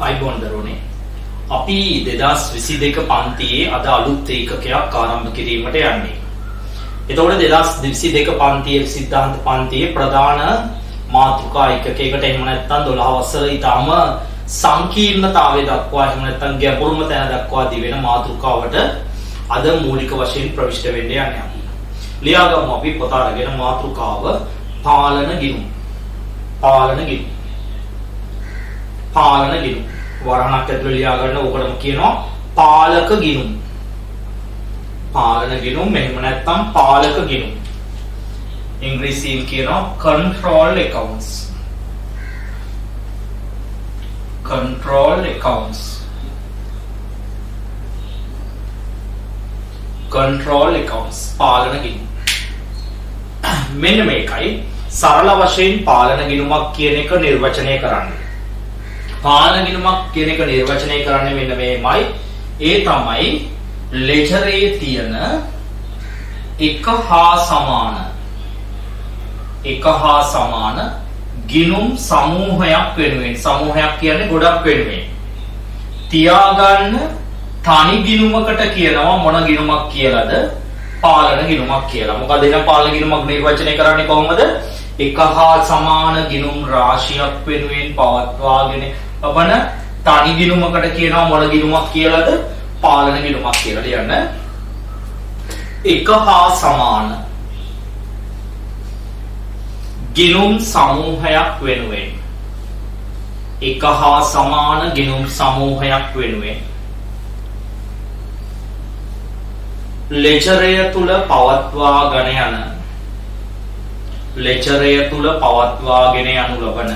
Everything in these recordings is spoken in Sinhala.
අයිබෝන් දරුවනේ අපි 2022 පන්තියේ අද අලුත් ඒකකයක් ආරම්භ කිරීමට යන්නේ. එතකොට 2022 පන්තියේ සිද්ධාන්ත පන්තියේ ප්‍රධාන මාතෘකා ඒකකයකට එහෙම නැත්නම් 12 වසර ඊටම සංකීර්ණතාවය දක්වා එහෙම නැත්නම් ගැඹුරුම තැන දක්වා දිවෙන මාතෘකාවට අද මූලික වශයෙන් ප්‍රවිෂ්ඨ වෙන්න යන්නේ. ලියාගමු අපි පොත අරගෙන මාතෘකාව පාලන ගිණුම්. පාලන ගිණුම්. පාලන ගිණුම්. වරහණක් ඇතුළේ ලියා ගන්න ඕකටම කියනවා පාලක ගිණුම්. පාලන ගිණුම් එහෙම නැත්නම් පාලක ගිණුම්. ඉංග්‍රීසියෙන් කියනවා control accounts. control accounts. control accounts පාලන ගිණුම්. මෙන්න මේකයි සරල වශයෙන් පාලන ගිණුමක් කියන එක නිර්වචනය කරන්නේ. පාලන ගිණුමක් කියන එක නිර්වචනය කරන්නේ මෙන්න මේමයි. ඒ තමයි ලෙජරේ තියෙන එක හා සමාන ගිණුම් සමූහයක් වෙනුවෙන්, සමූහයක් කියන්නේ ගොඩක් වෙනුවෙන් තියාගන්න තනි ගිණුමකට කියනවා මොන ගිණුමක් කියලාද? පාලන ගිණුමක් කියලා. මොකද එහෙනම් පාලන ගිණුමක් නිර්වචනය කරන්නේ කොහොමද? එක හා සමාන ගිණුම් රාශියක් වෙනුවෙන් පවත්වාගෙන අපන තනි ගිණුමකට කියනවා මොන ගිණුමක් කියලාද? පාලන ගිණුමක් කියලා ලියන්න. එක හා සමාන ගිණුම් සමූහයක් වෙනුවෙන්, එක හා සමාන ගිණුම් සමූහයක් වෙනුවෙන් ලෙජරය තුල පවත්වාගෙන යන, ලෙජරය තුල පවත්වාගෙන යනු ලබන,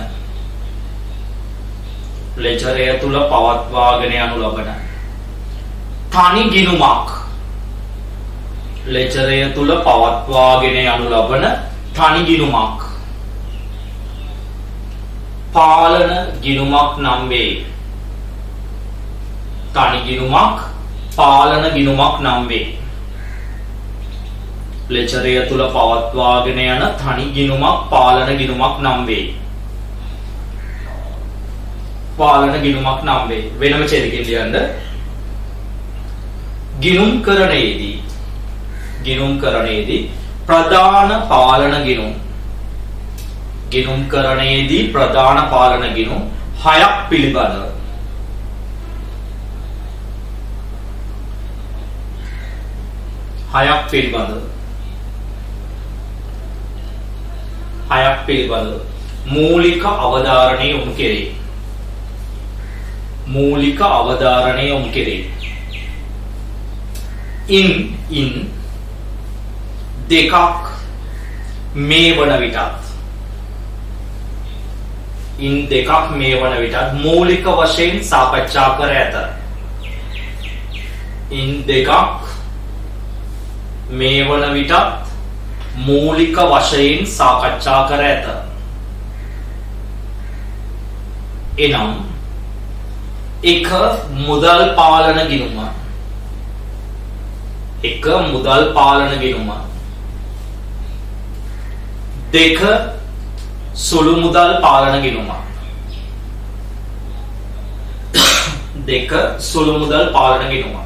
ලෙජරය තුල පවත්වාගෙන යනු ලබන තනි ගිණුමක්, ලෙජරය තුල පවත්වාගෙන යනු ලබන තනි ගිණුමක් පාලන ගිණුමක් නම් වේ. තනි ගිණුමක් පාලන ගිණුමක් නම් වේ. ලෙජරය තුල පවත්වාගෙන යන තනි ගිණුමක් පාලන ගිණුමක් නම් වේ. පාලන ගිණුමක් නම් වේ. වෙනම ඡේදකින් ලියන්න. ගිණුම්කරණයේදී ප්‍රධාන පාලන ගිණුම්, ගිණුම්කරණයේදී ප්‍රධාන පාලන ගිණුම් 6ක් පිළිබඳව මූලික අවධාරණය යොමු කෙරේ. මූලික අවධාරණය යොමු කෙරේ. ඉන් දෙකක් මේ වන විටත්, ඉන් දෙකක් මේ වන විටත් මූලික වශයෙන් සාකච්ඡා කර ඇත. ඉන් දෙකක් මේ වන විටත් මූලික වශයෙන් සාකච්ඡා කර ඇත. එනම් එක මුදල් පාලන ගිණුම, එක මුදල් පාලන ගිණුම, දෙක සුළු මුදල් පාලන ගිණුම, දෙක සුළු මුදල් පාලන ගිණුම.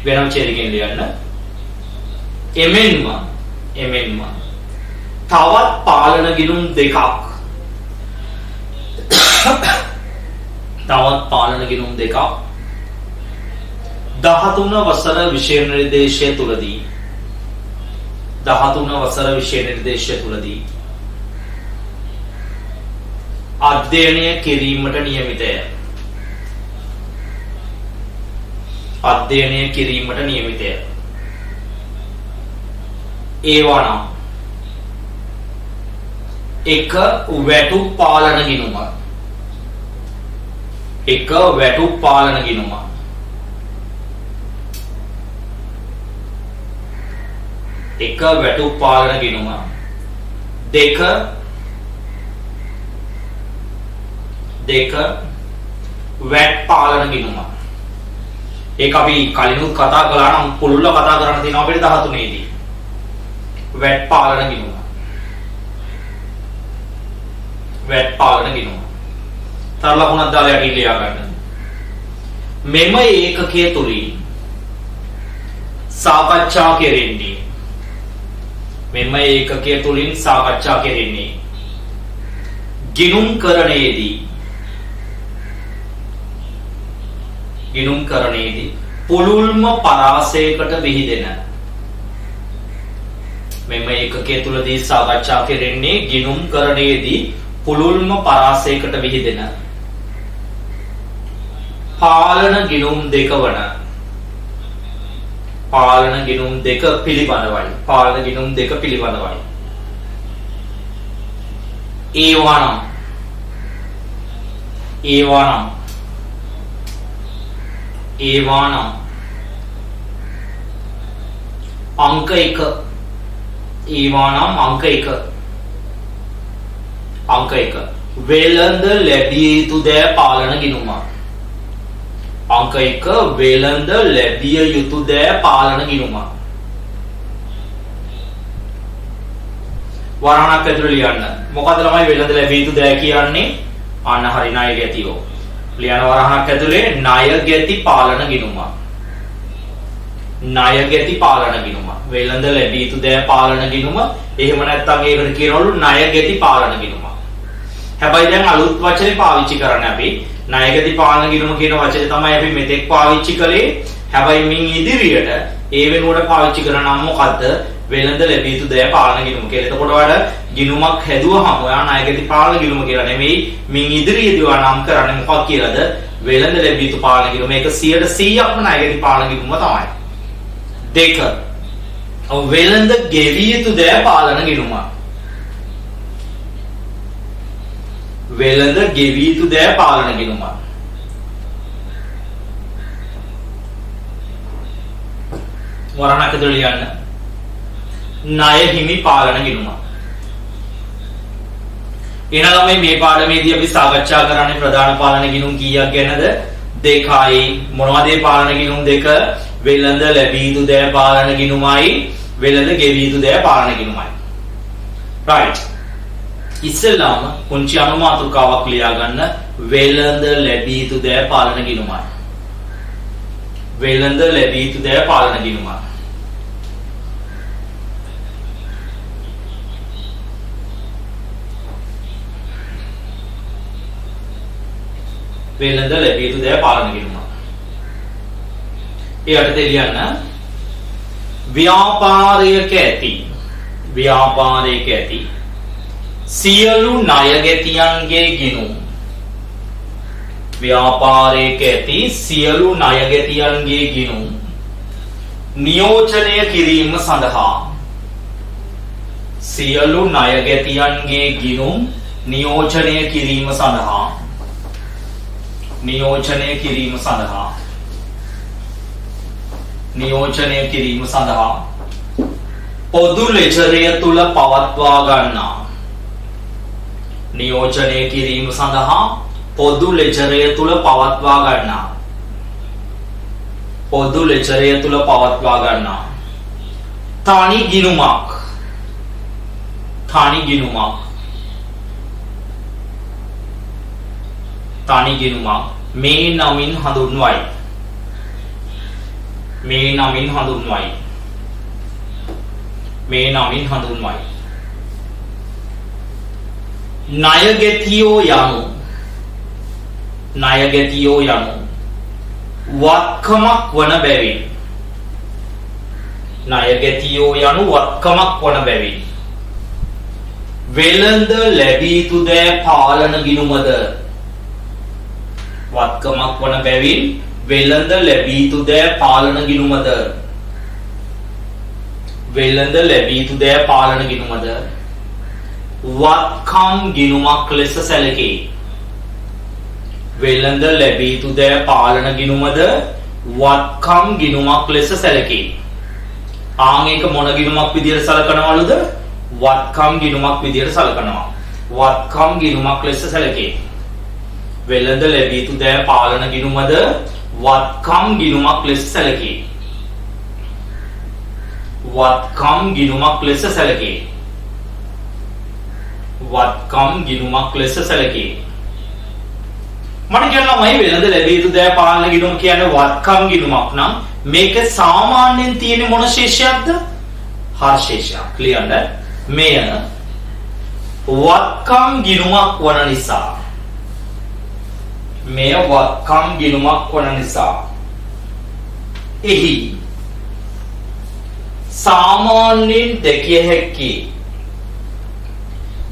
වෙනම ඡේදකින් ලියන්න. එමෙන්ම තවත් පාලන ගිණුම් දෙකක්, තවත් පාලන ගිණුම් දෙකක් 13 වසර විෂය නිර්දේශය තුලදී, 13 වසර විෂය නිර්දේශය තුලදී අධ්‍යයනය කිරීමට නියමිතය. අධ්‍යයනය කිරීමට නියමිතය. ඒවා නම් එක වැටුප් පාලන ගිණුම, එක වැටුප් පාලන ගිණුම, එක වැටුප් පාලන ගිණුම, දෙක වැට් පාලන ගිණුම. ඒක අපි කලිනුත් කතා කළා නම් පුළුල්ව කතා කරන්න තියෙනවා අපිට 13 දී. වැට් පාලන ගිණුම. වැට් පාලන ගිණුම. තර ලකුණක් දාලා යටි ලියා ගන්න. මෙම ඒකකයේ තුලින් සාකච්ඡා කෙරෙන්නේ මෙම ඒකකයේ තුලින් සාකච්ඡා කෙරෙන්නේ ගිණුම්කරණයේදී පුළුල්ම පරාසයකට විහිදෙන මෙම ඒකකයේ තුලදී සාකච්ඡා කෙරෙන්නේ ගිණුම්කරණයේදී පුළුල්ම පරාසයකට විහිදෙන පාලන ගිණුම් දෙක වන පාලන ගිණුම් දෙක පිළිබඳවයි. පාලන ගිණුම් දෙක පිළිබඳවයි. ඒවානම් අංක 1 ඒවානම් අංක 1 වෙළඳ ලැබිය යුතු දෑ පාලන ගිණුමක්. අංක 1 වෙළඳ ලැබිය යුතු දෑ පාලන ගිණුමක්. වරණක් ඇතුළේ ලියන්න. මොකද ළමයි වෙළඳ ලැබිය යුතු දෑ කියන්නේ? අන්න හරි ණය ගැතියෝ. ලියන වරණක් ඇතුළේ ණය ගැති පාලන ගිණුමක්. ණය ගැති පාලන ගිණුම. වෙළඳ ලැබිය යුතු දෑ පාලන ගිණුම. එහෙම නැත්නම් ඒකට කියනවලු ණය ගැති පාලන ගිණුම. හැබැයි දැන් අලුත් වචනේ පාවිච්චි කරන්න අපි ණය ගැති පාලන ගිණුම කියන වචනේ තමයි අපි මෙතෙක් පාවිච්චි කළේ. හැබැයි මින් ඉදිරියට ඒ වෙනුවට පාවිච්චි කරන නම් මොකද්ද? වෙළඳ ලැබිය යුතු දෑ පාලන ගිණුම කියලා. එතකොට වල ගිණුමක් හැදුවහම ඔයා ණය ගැති පාලන ගිණුම කියලා නෙමෙයි මින් ඉදිරියේදී ඔයා නම් කරන්නේ මොකක් කියලාද? වෙළඳ ලැබිය යුතු පාලන ගිණුම. මේක 100%ක්ම ණය ගැති පාලන ගිණුම තමයි. 2 වෙළඳ ගෙවිය යුතු දෑ පාලන ගිණුම. වෙළඳ ගෙවිය යුතු දෑ පාලන ගිණුම. වරණක් ඇතුළේ ලියන්න. ණය හිමි පාලන ගිණුම. එහෙනම් මේ පාඩමේදී අපි සාකච්ඡා කරන්නේ ප්‍රධාන පාලන ගිණුම් කීයක් ගැනද? 2යි. මොනවද මේ පාලන ගිණුම් දෙක? වෙළඳ ලැබිය යුතු දෑ පාලන ගිණුමයි වෙළඳ ගෙවිය යුතු දෑ පාලන ගිණුමයි. right. ඉස්සෙල්ලාම පුංචි අනුමාතෘකාවක් ලියා ගන්න. වෙළඳ ලැබිය යුතු දෑ පාලන ගිණුමයි. වෙළඳ ලැබිය යුතු දෑ පාලන ගිණුමයි. වෙළඳ ලැබිය යුතු දෑ පාලන ගිණුම. එයට දෙලියන්න ව්‍යාපාරයක ඇති සියලු ණයගැතියන්ගේ ගිණුම්. ව්‍යාපාරයක ඇති සියලු ණයගැතියන්ගේ ගිණුම් නියෝජනය කිරීම සඳහා සියලු ණයගැතියන්ගේ ගිණුම් නියෝජනය කිරීම සඳහා පොදු ලෙජරය තුල පවත්වා ගන්නා නියෝජනය කිරීම සඳහා පොදු ලෙජරය තුල පවත්වා ගන්නා තනි ගිණුමක් මේ නමින් හඳුන්වයි. ණයගැතියෝ යනු වත්කමක් වන බැවින් වෙළඳ ලැබිය යුතු දෑ පාලන ගිණුමද වත්කමක් වන බැවින් වෙළඳ ලැබිය යුතු දෑ පාලන ගිණුමද වත්කම් ගිණුමක් ලෙස සැලකේ. වෙළඳ ලැබිය යුතු දෑ පාලන ගිණුමද වත්කම් ගිණුමක් ලෙස සැලකේ. ආන් එක මොන ගිණුමක් විදියට සලකනවලුද? වත්කම් ගිණුමක් විදියට සලකනවා. වත්කම් ගිණුමක් ලෙස සැලකේ. වෙළඳ ලැබිය යුතු දෑ පාලන ගිණුමද වත්කම් ගිණුමක් ලෙස සැලකේ. වත්කම් ගිණුමක් ලෙස සැලකේ. මට කියනවා මයි වෙළඳ ලැබිය යුතු දෑ පාලන ගිණුම කියන්නේ වත්කම් ගිණුමක් නම් මේක සාමාන්‍යයෙන් තියෙන මොන ශේෂයක්ද? හර ශේෂයක්. ක්ලියර්ද? මෙය වත්කම් ගිණුමක් වන නිසා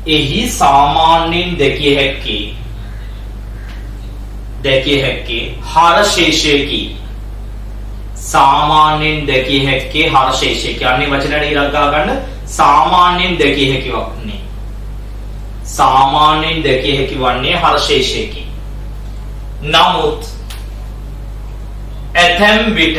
එහි සාමාන්‍යයෙන් දැකිය හැක්කේ හර ශේෂයකි. සාමාන්‍යයෙන් දැකිය හැක්කේ හර ශේෂයකි. අන්නේ වචනයට ඉලක්ක ගන්න. සාමාන්‍යයෙන් දැකිය හැකි වන්නේ. සාමාන්‍යයෙන් දැකිය හැකි වන්නේ හර ශේෂයකි. නමුත් ඇතැම් විට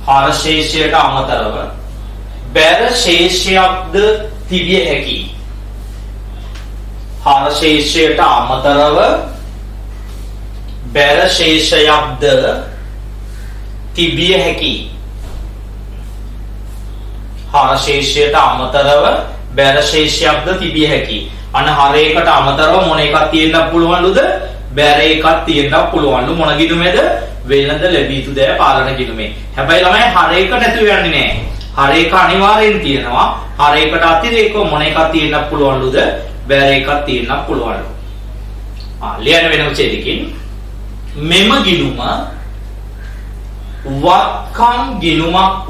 හර ශේෂයට අමතරව බැර ශේෂයක්ද තිබිය හැකි. හර ශේෂයට අමතරව බැර ශේෂයක්ද තිබිය හැකි. හර ශේෂයට අමතරව බැර ශේෂයක්ද තිබිය හැකි. අන්න හරයකට අමතරව මොන එකක් තියෙන්න පුළුවන්ලුද? බැර එකක් තියෙන්න පුළුවන්ලු. මොන ගිණුමේද? වෙළඳ ලැබිය යුතු දෑ පාලන ගිණුමේ. හැබැයි ළමයි හරයක නැතුව යන්නේ නැහැ. හරයක අනිවාර්යෙන් තියෙනවා. හරයකට අතිරේකව මොන එකක් තියෙන්න පුළුවන්ලුද? බැර එකක් තියෙන්න පුළුවන්ලු. ලියන්න වෙන උච්චේදකින් මෙම ගිණුම වත්කම් ගිණුමක්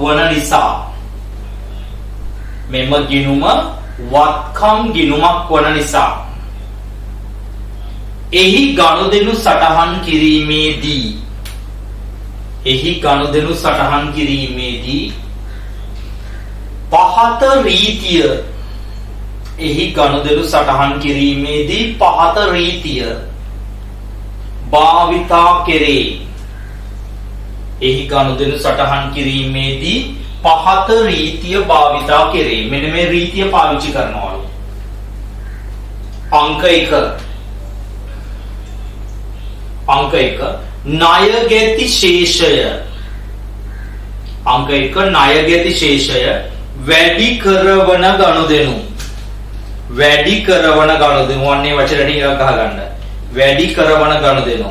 වන නිසා එහි ගනුදෙනු සටහන් කිරීමේදී පහත රීතිය භාවිතා කෙරේ. මෙන්න මේ රීතිය පාවිච්චි කරනවලු. අංක 1 ණයගැති ශේෂය. අංක 1 ණයගැති ශේෂය වැඩි කරවන ගනුදෙනු. අන්නේ වචනට ඉලක්ක ගන්න. වැඩි කරවන ගනුදෙනු.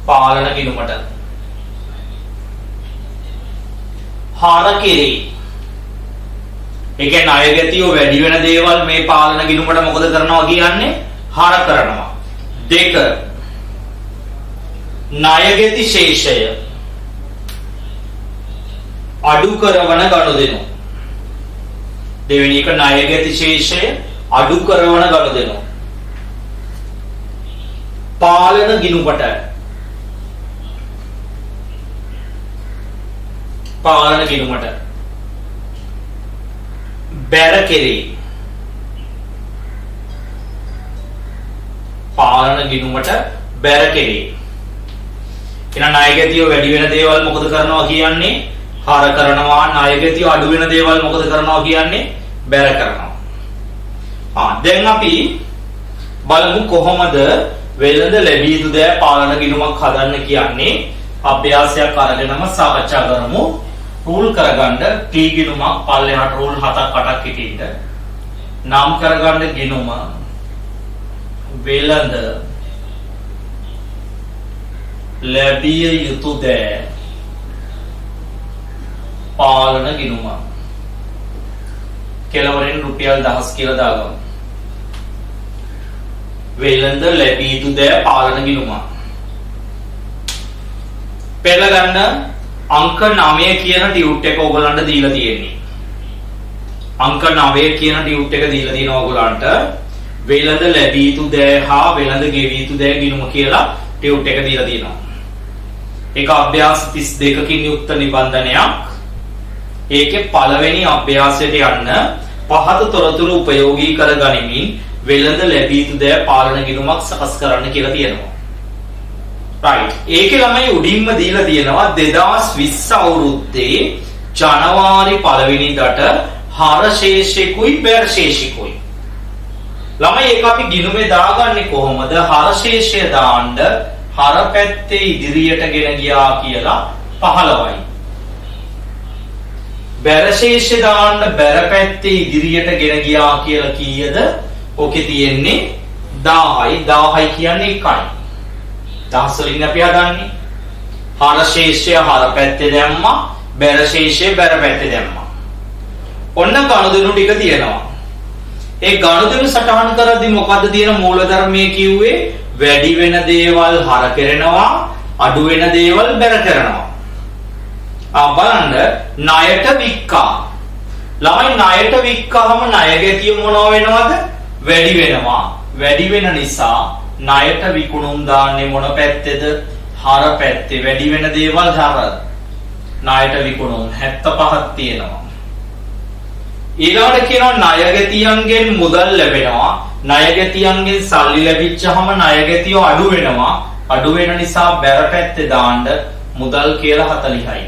පාලන ගිණුමට හර කෙරේ. ඒ කියන්නේ ණයගැතියෝ වැඩි වෙන දේවල් මේ පාලන ගිණුමට මොකද කරනවා කියන්නේ? හර කරනවා. 2 ණයගැති ශේෂය අඩු කරවන ගනුදෙනු. දෙවෙනි එක ණයගැති ශේෂය අඩු කරවන ගනුදෙනු. පාලන ගිණුමට බැර කෙරේ. එහෙනම් ණයගැතියෝ වැඩි වෙන දේවල් මොකද කරනවා කියන්නේ? හර කරනවා. ණයගැතියෝ අඩු වෙන දේවල් මොකද කරනවා කියන්නේ? බැර කරනවා. දැන් අපි බලමු කොහොමද වෙළඳ ලැබිය යුතු දෑ පාලන ගිණුමක් හදන්න කියන්නේ. අභ්‍යාසයක් අරගෙනම සාකච්ඡා කරමු. රූල් කරගන්න T ගිණුමක් පල්ලෙහාට රූල් 7ක් 8ක් හිටින්න. නම් කරගන්න ගිණුම වෙළඳ ලැබිය යුතු දෑ පාලන ගිණුම. කෙලවරෙන් රුපියල් 1000 කියලා දාගමු. වෙළඳ ලැබිය යුතු දෑ පාලන ගිණුම. පෙළ ගන්න අංක 9 කියන ටියුට් එක ඕගොල්ලන්ට දීලා තියෙන්නේ. අංක 9 කියන ටියුට් එක දීලා තියෙනවා ඕගොල්ලන්ට. වෙළඳ ලැබිය යුතු දෑ හා වෙළඳ ගෙවිය යුතු දෑ ගිණුම කියලා ටියුට් එක දීලා තියෙනවා. ඒක අභ්‍යාස 32කින් යුක්ත නිබන්ධනයක්. ඒකේ පළවෙනි අභ්‍යාසයට යන්න පහත තොරතුරු උපයෝගී කර ගනිමින් වෙළඳ ලැබිය යුතු දෑ පාලන ගිණුමක් සකස් කරන්න කියලා තියෙනවා. right. ඒකේ ළමයි උඩින්ම දීලා තියෙනවා 2020 අවුරුද්දේ ජනවාරි පළවෙනිදාට හර ශේෂිකුයි බැර ශේෂිකුයි. ළමයි ඒක අපි ගිණුමේ දාගන්නේ කොහොමද? හර ශේෂය දාන්න හර පැත්තේ ඉදිරියට ගෙන ගියා කියලා 15යි. බැර ශේෂය දාන්න බැර පැත්තේ ඉදිරියට ගෙන ගියා කියලා කීයද? ඕකේ තියෙන්නේ 10යි. 10යි කියන්නේ 1යි. 10 වලින් අපි හදන්නේ හර ශේෂය හර පැත්තේ දැම්මා, බැර ශේෂය බැර පැත්තේ දැම්මා. ඔන්න ගනුදෙනු ටික තියෙනවා. ඒ ගනුදෙනු සටහන් කරද්දී මොකද්ද තියෙන මූලධර්මයේ කිව්වේ? වැඩි වෙන දේවල් හර කරනවා, අඩු වෙන දේවල් බැර කරනවා. බලන්න ණයට වික්කා. ළමයි ණයට වික්කාම ණය ගැතිය මොනව වෙනවද? වැඩි වෙනවා. වැඩි වෙන නිසා ණයට විකුණුම් දාන්නේ මොන පැත්තේද? හර පැත්තේ. වැඩි වෙන දේවල් හර. ණයට විකුණුම් 75ක් තියෙනවා. ඊළඟට කියනවා ණයගැතියන්ගෙන් මුදල් ලැබෙනවා. ණයගැතියන්ගෙන් සල්ලි ලැබිච්චාම ණයගැතිය අඩු වෙනවා. අඩු වෙන නිසා බැර පැත්තේ දාන්න මුදල් කියලා 40යි.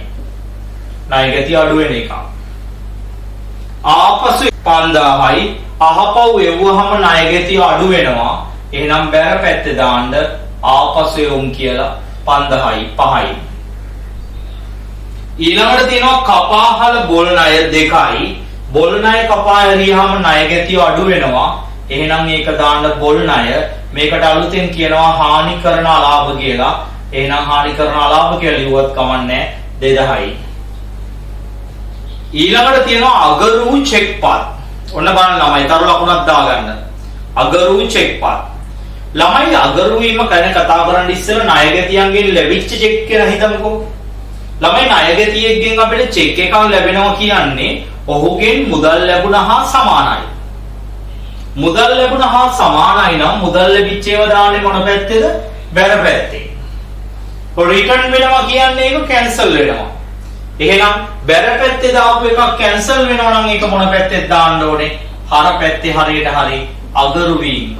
ණයගැතිය අඩු වෙන එක. ආපසු 5000යි. අහපව් එවුවහම ණයගැතිය අඩු වෙනවා. එහෙනම් බැර පැත්තේ දාන්න ආපසු එවුම් කියලා 5000යි 5යි. ඊළඟට තියෙනවා කපාහල බොල් ණය 2යි. බොල් ණය කපා හැරියාම ණයගැතිය අඩු වෙනවා. එහෙනම් ඒක දාන්න බොල් ණය. මේකට අලුතෙන් කියනවා හානි කරන අලාභ කියලා. එහෙනම් හානි කරන අලාභ කියලා ලියුවත් කමන්නේ 2000යි. ඊළඟට තියෙනවා අගරු චෙක්පත්. ඔන්න බලන්න ළමයි තරු ලකුණක් දාගන්න. අගරු චෙක්පත්. ළමයි අගරු වීම ගැන කතා කරන්න ඉස්සෙල්ලා ණයගැතියන්ගෙන් ලැබිච්ච චෙක් කියලා හිතමුකෝ. ළමයි ණයගැතියෙක්ගෙන් අපිට චෙක් එකක් ලැබෙනවා කියන්නේ ඔහුගෙන් මුදල් ලැබුණා හා සමානයි. මුදල් ලැබුණා හා සමානයි නම් මුදල් ලැබිච්ච ඒවා දාන්නේ මොන පැත්තේද? බැර පැත්තේ. රිටර්න් වෙනවා කියන්නේ ඒක කැන්සල් වෙනවා. එහෙනම් බැර පැත්තේ දාපු එකක් කැන්සල් වෙනවා නම් ඒක මොන පැත්තේද දාන්න ඕනේ? හර පැත්තේ හරියට හරි අගරු වීම.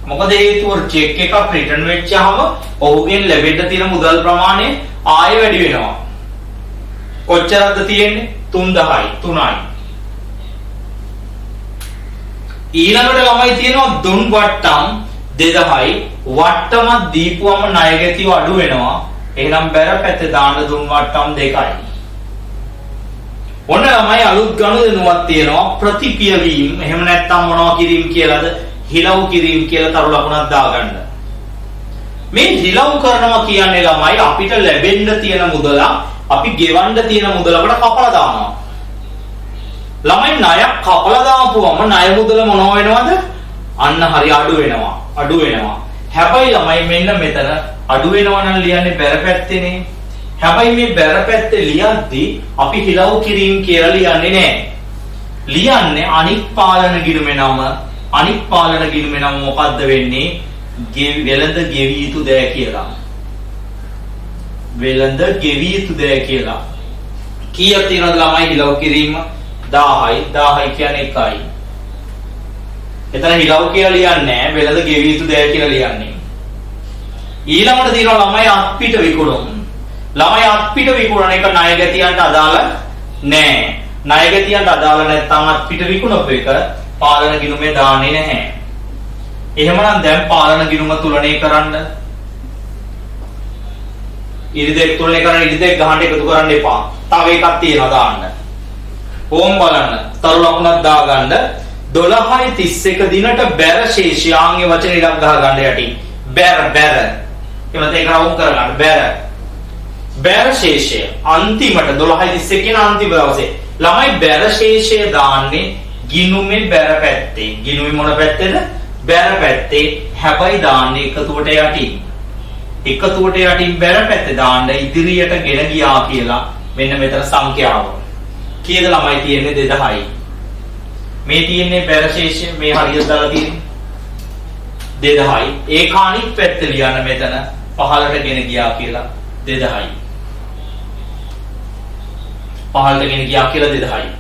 මොකද හේතුව චෙක් එකක් රිටර්න් වෙච්චාම ඔහුගෙන් ලැබෙන්න තියෙන මුදල් ප්‍රමාණය ආයෙ වැඩි වෙනවා. කොච්චරද තියෙන්නේ? 3000යි 3යි. ඊළඟට ළමයි තියෙනවා දුන් වට්ටම් 2000යි. වට්ටමක් දීපුවම ණයගැතිය අඩු වෙනවා. එහෙනම් බැර පැත්තේ දාන්න දුන් වට්ටම් 2යි. ඔන්න ළමයි අලුත් ගනුදෙනුවක් තියෙනවා ප්‍රතිපිය වීම. එහෙම නැත්නම් මොනවා කිරීම කියලාද? හිලව් කිරීම කියලා තරු ලකුණක් දාගන්න. මේ හිලව් කරනවා කියන්නේ ළමයි අපිට ලැබෙන්න තියෙන මුදල අපි ගෙවන්න තියෙන මුදලකට කපලා දානවා. ළමයි ණයක් කපලා දාපුවම ණය මුදල මොනව වෙනවද? අන්න හරි අඩු වෙනවා. අඩු වෙනවා. හැබැයි ළමයි මෙන්න මෙතන අඩු වෙනවා නම් ලියන්නේ බැර පැත්තේනේ. හැබැයි මේ බැර පැත්තේ ලියද්දී අපි හිලව් කිරීම කියලා ලියන්නේ නැහැ. ලියන්නේ අනික් පාලන ගිණුමේ නම. අනික් පාලන ගිණුමේ නම මොකද්ද වෙන්නේ? වෙළඳ ගෙවිය යුතු දෑ කියලා. වෙළඳ ගෙවිය යුතු දෑ කියලා. කීයක් තියෙනවද ළමයි හිලව් කිරීම? 1000යි. 1000යි කියන්නේ 1යි. එතන හිලව් කියලා ලියන්නේ නැහැ. වෙළඳ ගෙවිය යුතු දෑ කියලා ලියන්නේ. ඊළඟට තියෙනවා ළමයි අත්පිට විකුණුම්. ළමයි අත්පිට විකුණන එක ණයගැතියන්ට අදාළ නැහැ. ණයගැතියන්ට අදාළ නැත්නම් අත්පිට විකුණපු එක පාලන ගිණුමේ දාන්නේ නැහැ. එහෙමනම් දැන් පාලන ගිණුම තුලණය කරන්න. ඉරි දෙක තුලණය කරන්න ඉරි දෙක ගහන්න එකතු කරන්න එපා. තව එකක් තියෙනවා දාන්න. ඕම් බලන්න. තරු ලකුණක් දාගන්න. 12:31 දිනට බැර ශේෂාංගයේ වචන ඉලක්ක ගහ ගන්න යටින්. බැර එමත් ඒක රවුම් කරගන්න බැර. බැර ශේෂය අන්තිමට 12:31 කියන අන්තිම දවසේ ළමයි බැර ශේෂය දාන්නේ ගිණුමේ බැර පැත්තේ. ගිණුමේ මොන පැත්තේද? බැර පැත්තේ. හැබැයි දාන්නේ එකතුවට යටින්. එකතුවට යටින් බැර පැත්තේ දාන්න ඉදිරියට ගෙන ගියා කියලා මෙන්න මෙතන සංඛ්‍යාව. කීයද ළමයි තියෙන්නේ? 2000යි. මේ තියෙන්නේ බැර ශේෂය මේ හරියට දාලා තියෙන්නේ 2000යි. ඒක අනිත් පැත්ත ලියන්න මෙතන පහළට ගෙන ගියා කියලා 2000යි. පහළට ගෙන ගියා කියලා 2000යි.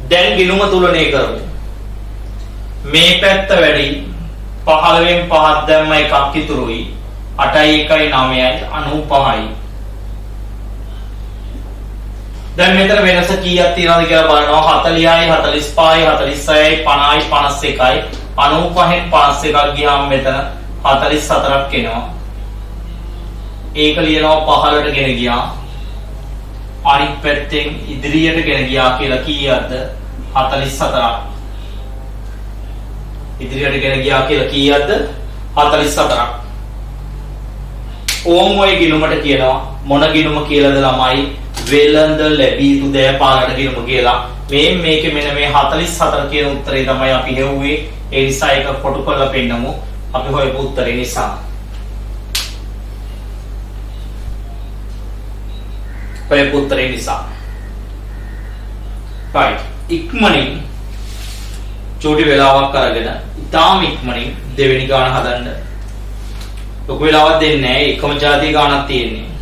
දැන් ගිණුම තුලණය කරමු. මේ පැත්ත වැඩි 15න් 5ක් දැම්ම එකක් ඉතුරුයි. 8යි 1යි 9යි 95යි. දැන් මෙතන වෙනස කීයක් තියෙනවද කියලා බලනවා. 40යි 45යි 46යි 50යි 51යි 95න් 51ක් ගියාම මෙතන 44ක් එනවා. ඒක ලියනවා 15ට ගෙන ගියා. අනිත් පැත්තෙන් ඉදිරියට ගෙන ගියා කියලා කීයක්ද? 44ක්. ඉදිරියට ගෙන ගියා කියලා කීයක්ද? 44ක්. ඕම් ඔය ගිණුමට කියනවා මොන ගිණුම කියලාද ළමයි? වෙළඳ ලැබිය යුතු දෑ පාලට ගිණුම කියලා. මේකේ මෙන්න මේ 44 කියන උත්තරේ තමයි අපි හෙව්වේ. ඒ නිසා ඒක කොටු කරලා පෙන්නමු. අපි හොයපු උත්තරේ නිසා. හොයපු උත්තරේ නිසා. right. ඉක්මනින් චූටි වෙලාවක් අරගෙන ඉතාම ඉක්මනින් දෙවෙනි ගාන හදන්න. ලොකු වෙලාවක් දෙන්නේ නැහැ. එකම જાතිය ගානක් තියෙන්නේ.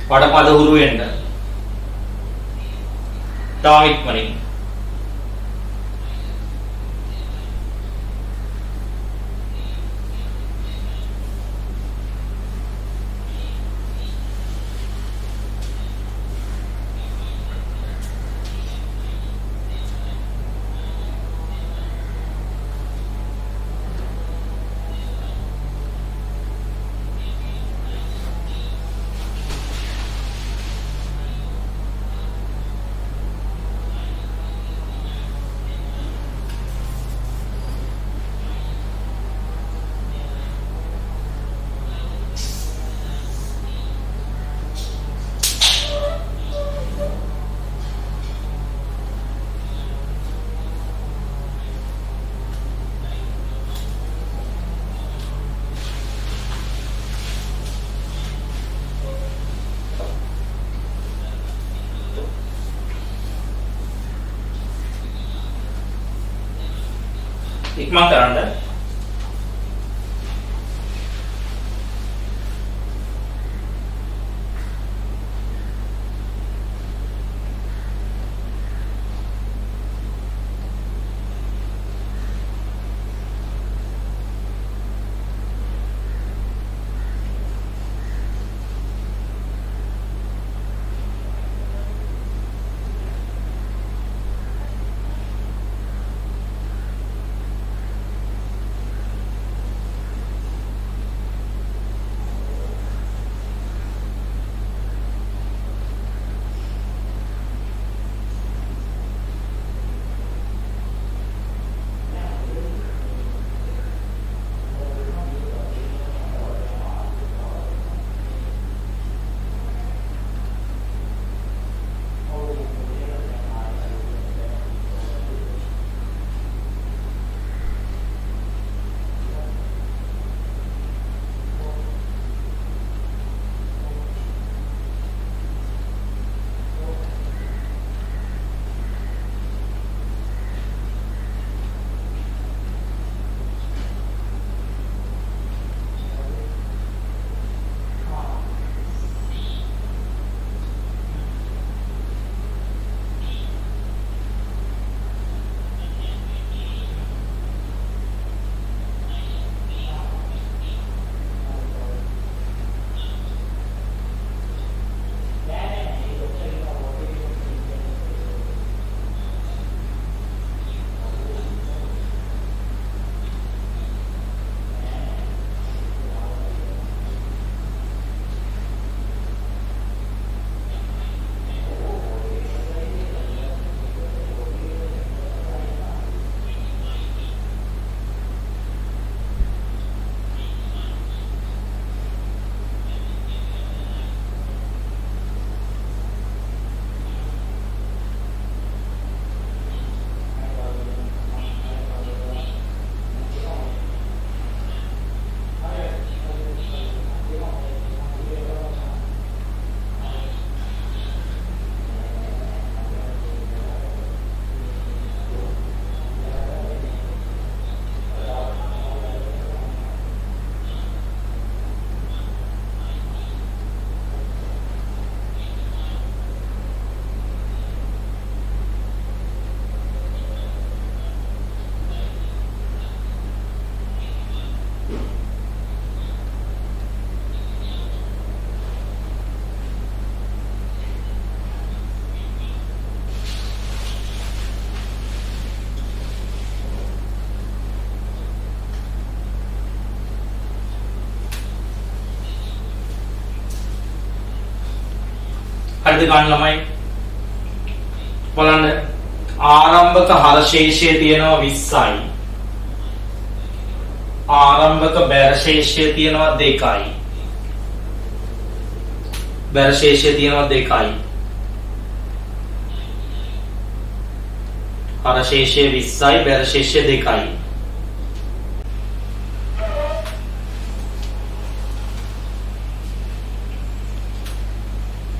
වඩපද හුරු වෙන්න. ඉතාම ඉක්මනින්. ඉක්මන් කරන්න. හරිද ගන්න ළමයි? බලන්න ආරම්භක හර ශේෂය තියෙනවා 20යි. ආරම්භක බැර ශේෂය තියෙනවා 2යි. බැර ශේෂය තියෙනවා 2යි. හර ශේෂය 20යි බැර ශේෂය 2යි.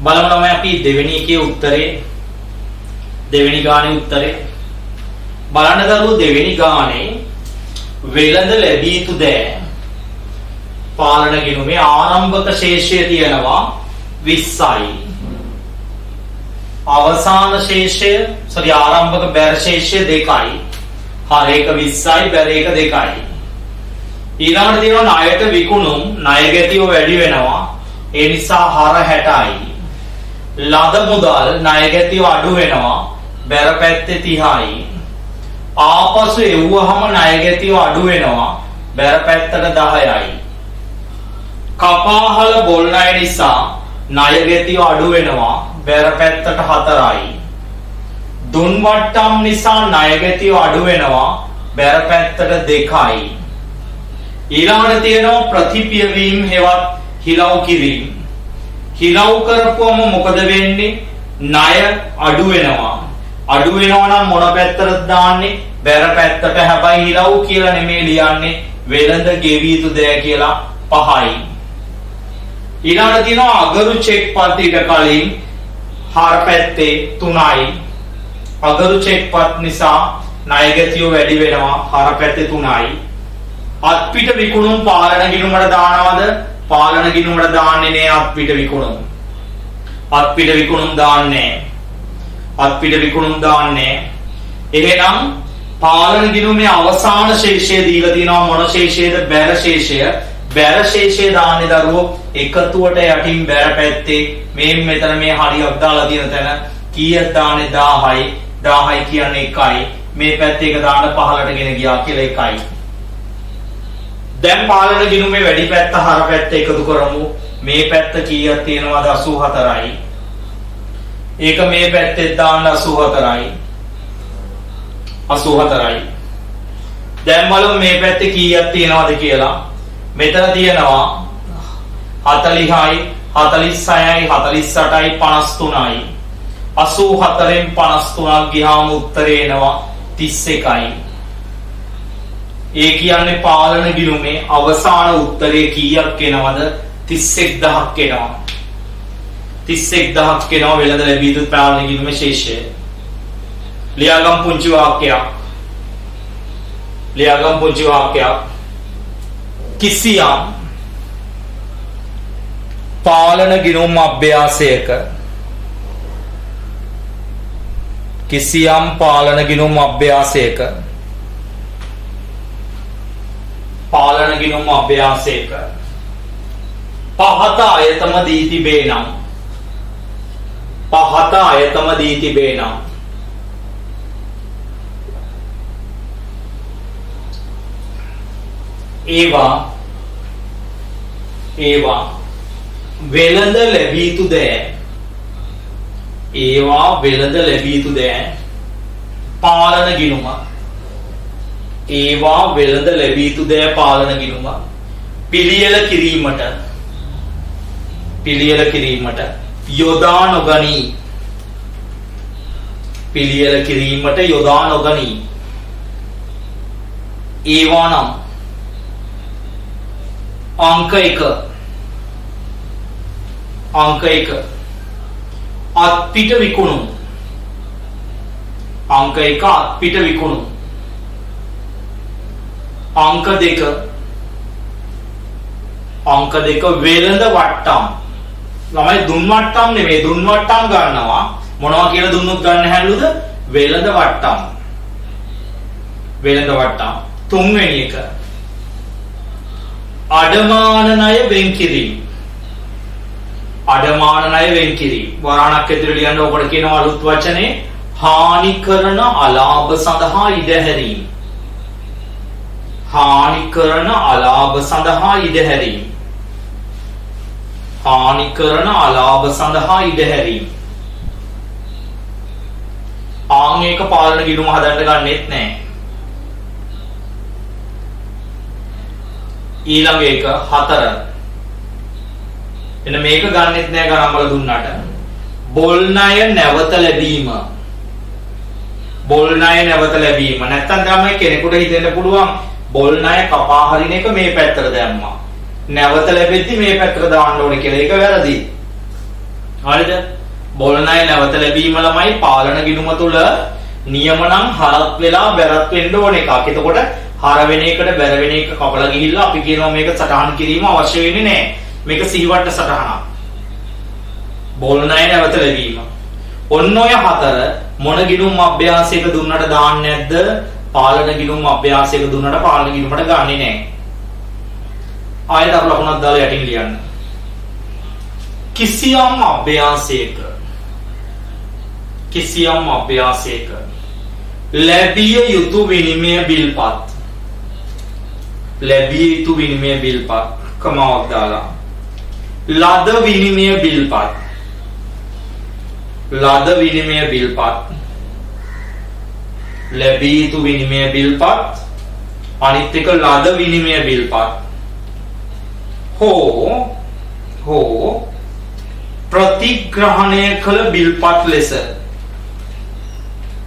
බලමු ළමයි අපි දෙවෙනි එකේ උත්තරේ දෙවෙනි ගානේ උත්තරේ බලන්න දරුවෝ දෙවෙනි ගානේ වෙළඳ ලැබී යුතු දෑ පාලන ගිණුමේ ආරම්භක ශේෂය තියෙනවා 20යි අවසාන ශේෂය ආරම්භක බැර ශේෂය 2යි හර එක 20යි බැර එක 2යි ඊළඟට තියෙනවා ණයට විකුණුම් ණය ගැතියෝ වැඩි වෙනවා ඒ නිසා හර 60යි ලද මුදල් ණය ගැතියෝ අඩු වෙනවා බැර පැත්තේ 30යි ආපසු එව්වහම ණය ගැතියෝ අඩු වෙනවා බැර පැත්තට 10යි කපාහල බොල් ණය නිසා ණය ගැතියෝ අඩු වෙනවා බැර පැත්තට 4යි දුන් වට්ටම් නිසා ණය ගැතියෝ අඩු වෙනවා බැර පැත්තට 2යි ඊළඟට තියෙනවා ප්‍රතිපියවීම හෙවත් හිලව් කිරීම හිලව් කරපුවම මොකද වෙන්නේ ණය අඩු වෙනවා නම් මොන පැත්තටද දාන්නේ බැර පැත්තට හැබැයි හිලව් කියලා නෙමෙයි ලියන්නේ වෙළඳ ගෙවී යුතු දෑ කියලා 5යි ඊළඟට තියෙනවා අගරු චෙක් පත් ඊට කලින් හර පැත්තේ 3යි අගරු චෙක් පත් නිසා ණය ගැතියෝ වැඩි වෙනවා හර පැත්තේ 3යි අත්පිට විකුණුම් පාලන ගිණුමට දානවද පාලන ගිණුමට දාන්නේ නෑ අත්පිට විකුණුම් එහෙනම් පාලන ගිණුමේ අවසාන ශේෂය දීලා තියෙනවා මොන ශේෂයේද බැර ශේෂය දාන්නේ දරුවෝ එකතුවට යටින් බැර පැත්තේ මෙතන මේ හරියක් දාලා තියෙන තැන කීයක් දාන්නේ 10යි කියන්නේ 1යි මේ පැත්තේ එක දාන්න 15ට ගෙන ගියා කියලා 1යි දැන් පාලන ගිණුමේ වැඩි පැත්ත හර පැත්ත එකතු කරමු මේ පැත්ත කීයක් තියෙනවද 84යි ඒක මේ පැත්තේ දාන්න 84යි දැන් බලමු මේ පැත්තේ කීයක් තියෙනවද කියලා මෙතන තියෙනවා 40යි 46යි 48යි 53යි 84න් 53ක් ගියාම උත්තරේ එනවා 31යි ඒ කියන්නේ පාලන ගිණුමේ අවසාන උත්තරේ කීයක් එනවද 31000ක් එනවා 31000ක් එනවා වෙළඳ ලැබී යුතු පාලන ගිණුමේ ශේෂය ලියාගම් පුංචි වාක්‍යයක් කිසියම් පාලන ගිණුම් අභ්‍යාසයක පහත අයතම දී තිබේ නම් ඒවා වෙළඳ ලැබී යුතු දෑ පාලන ගිණුම පිළියෙල කිරීමට යොදා නොගනී ඒවා නම් अंक 1 අත්පිට විකුණුම් अंक 1 අත්පිට විකුණුම් अंक 2 වෙළඳ වට්ටම් ළමයි දුන් වට්ටම් නෙමෙයි දුන් වට්ටම් ගන්නවා මොනවා කියලා දුන්නොත් ගන්න හැලුද වෙළඳ වට්ටම් තුන්වෙනි එක අඩමාන ණය වෙන් කිරීම වරණක් ඇතුළේ ලියන්න ඔබට කියනවා අලුත් වචනේ හානි කරන අලාභ සඳහා ඉඩ හැරීම ආන් ඒක පාලන ගිණුම හදන්න ගන්නෙත් නැහැ. ඊළඟ එක 4. එන්න මේක ගන්නෙත් නැහැ ගණන් වල දුන්නාට. බොල් ණය නැවත ලැබීම. බොල් ණය නැවත ලැබීම. නැත්තම් තමයි කෙනෙකුට හිතෙන්න පුළුවන් බොල් ණය කපා හරින එක මේ පැත්තට දැම්මා. නැවත ලැබෙද්දි මේ පැත්තට දාන්න ඕනේ කියලා. ඒක වැරදි. හරිද? බොල් ණය නැවත ලැබීම ළමයි පාලන ගිණුම තුල නියම නම් හරත් වෙලා බැරත් වෙන්න ඕන එකක්. එතකොට හර වෙන එකට බැර වෙන එක කපලා ගිහිල්ලා අපි කියනවා මේක සටහන් කිරීම අවශ්‍ය වෙන්නේ නැහැ. මේක සිහිවට සටහනක්. බොල් ණය නැවත ලැබීම. ඔන්න ඔය 4 මොන ගිණුම් අභ්‍යාසයක දුන්නට දාන්නේ නැද්ද? පාලන ගිණුම් අභ්‍යාසයක දුන්නට පාලන ගිණුමට ගන්නෙ නැහැ. ආයෙත් අප ලකුණක් දාලා යටින් ලියන්න. කිසියම් අභ්‍යාසයක ලැබිය යුතු විනිමය බිල්පත්. ලැබිය යුතු විනිමය බිල්පත් කමාවක් දාලා ලද විනිමය බිල්පත්. ලද විනිමය බිල්පත්. ලැබිය යුතු විනිමය බිල්පත් අනිත් එක ලද විනිමය බිල්පත්. හෝ ප්‍රතිග්‍රහණය කළ බිල්පත් ලෙස.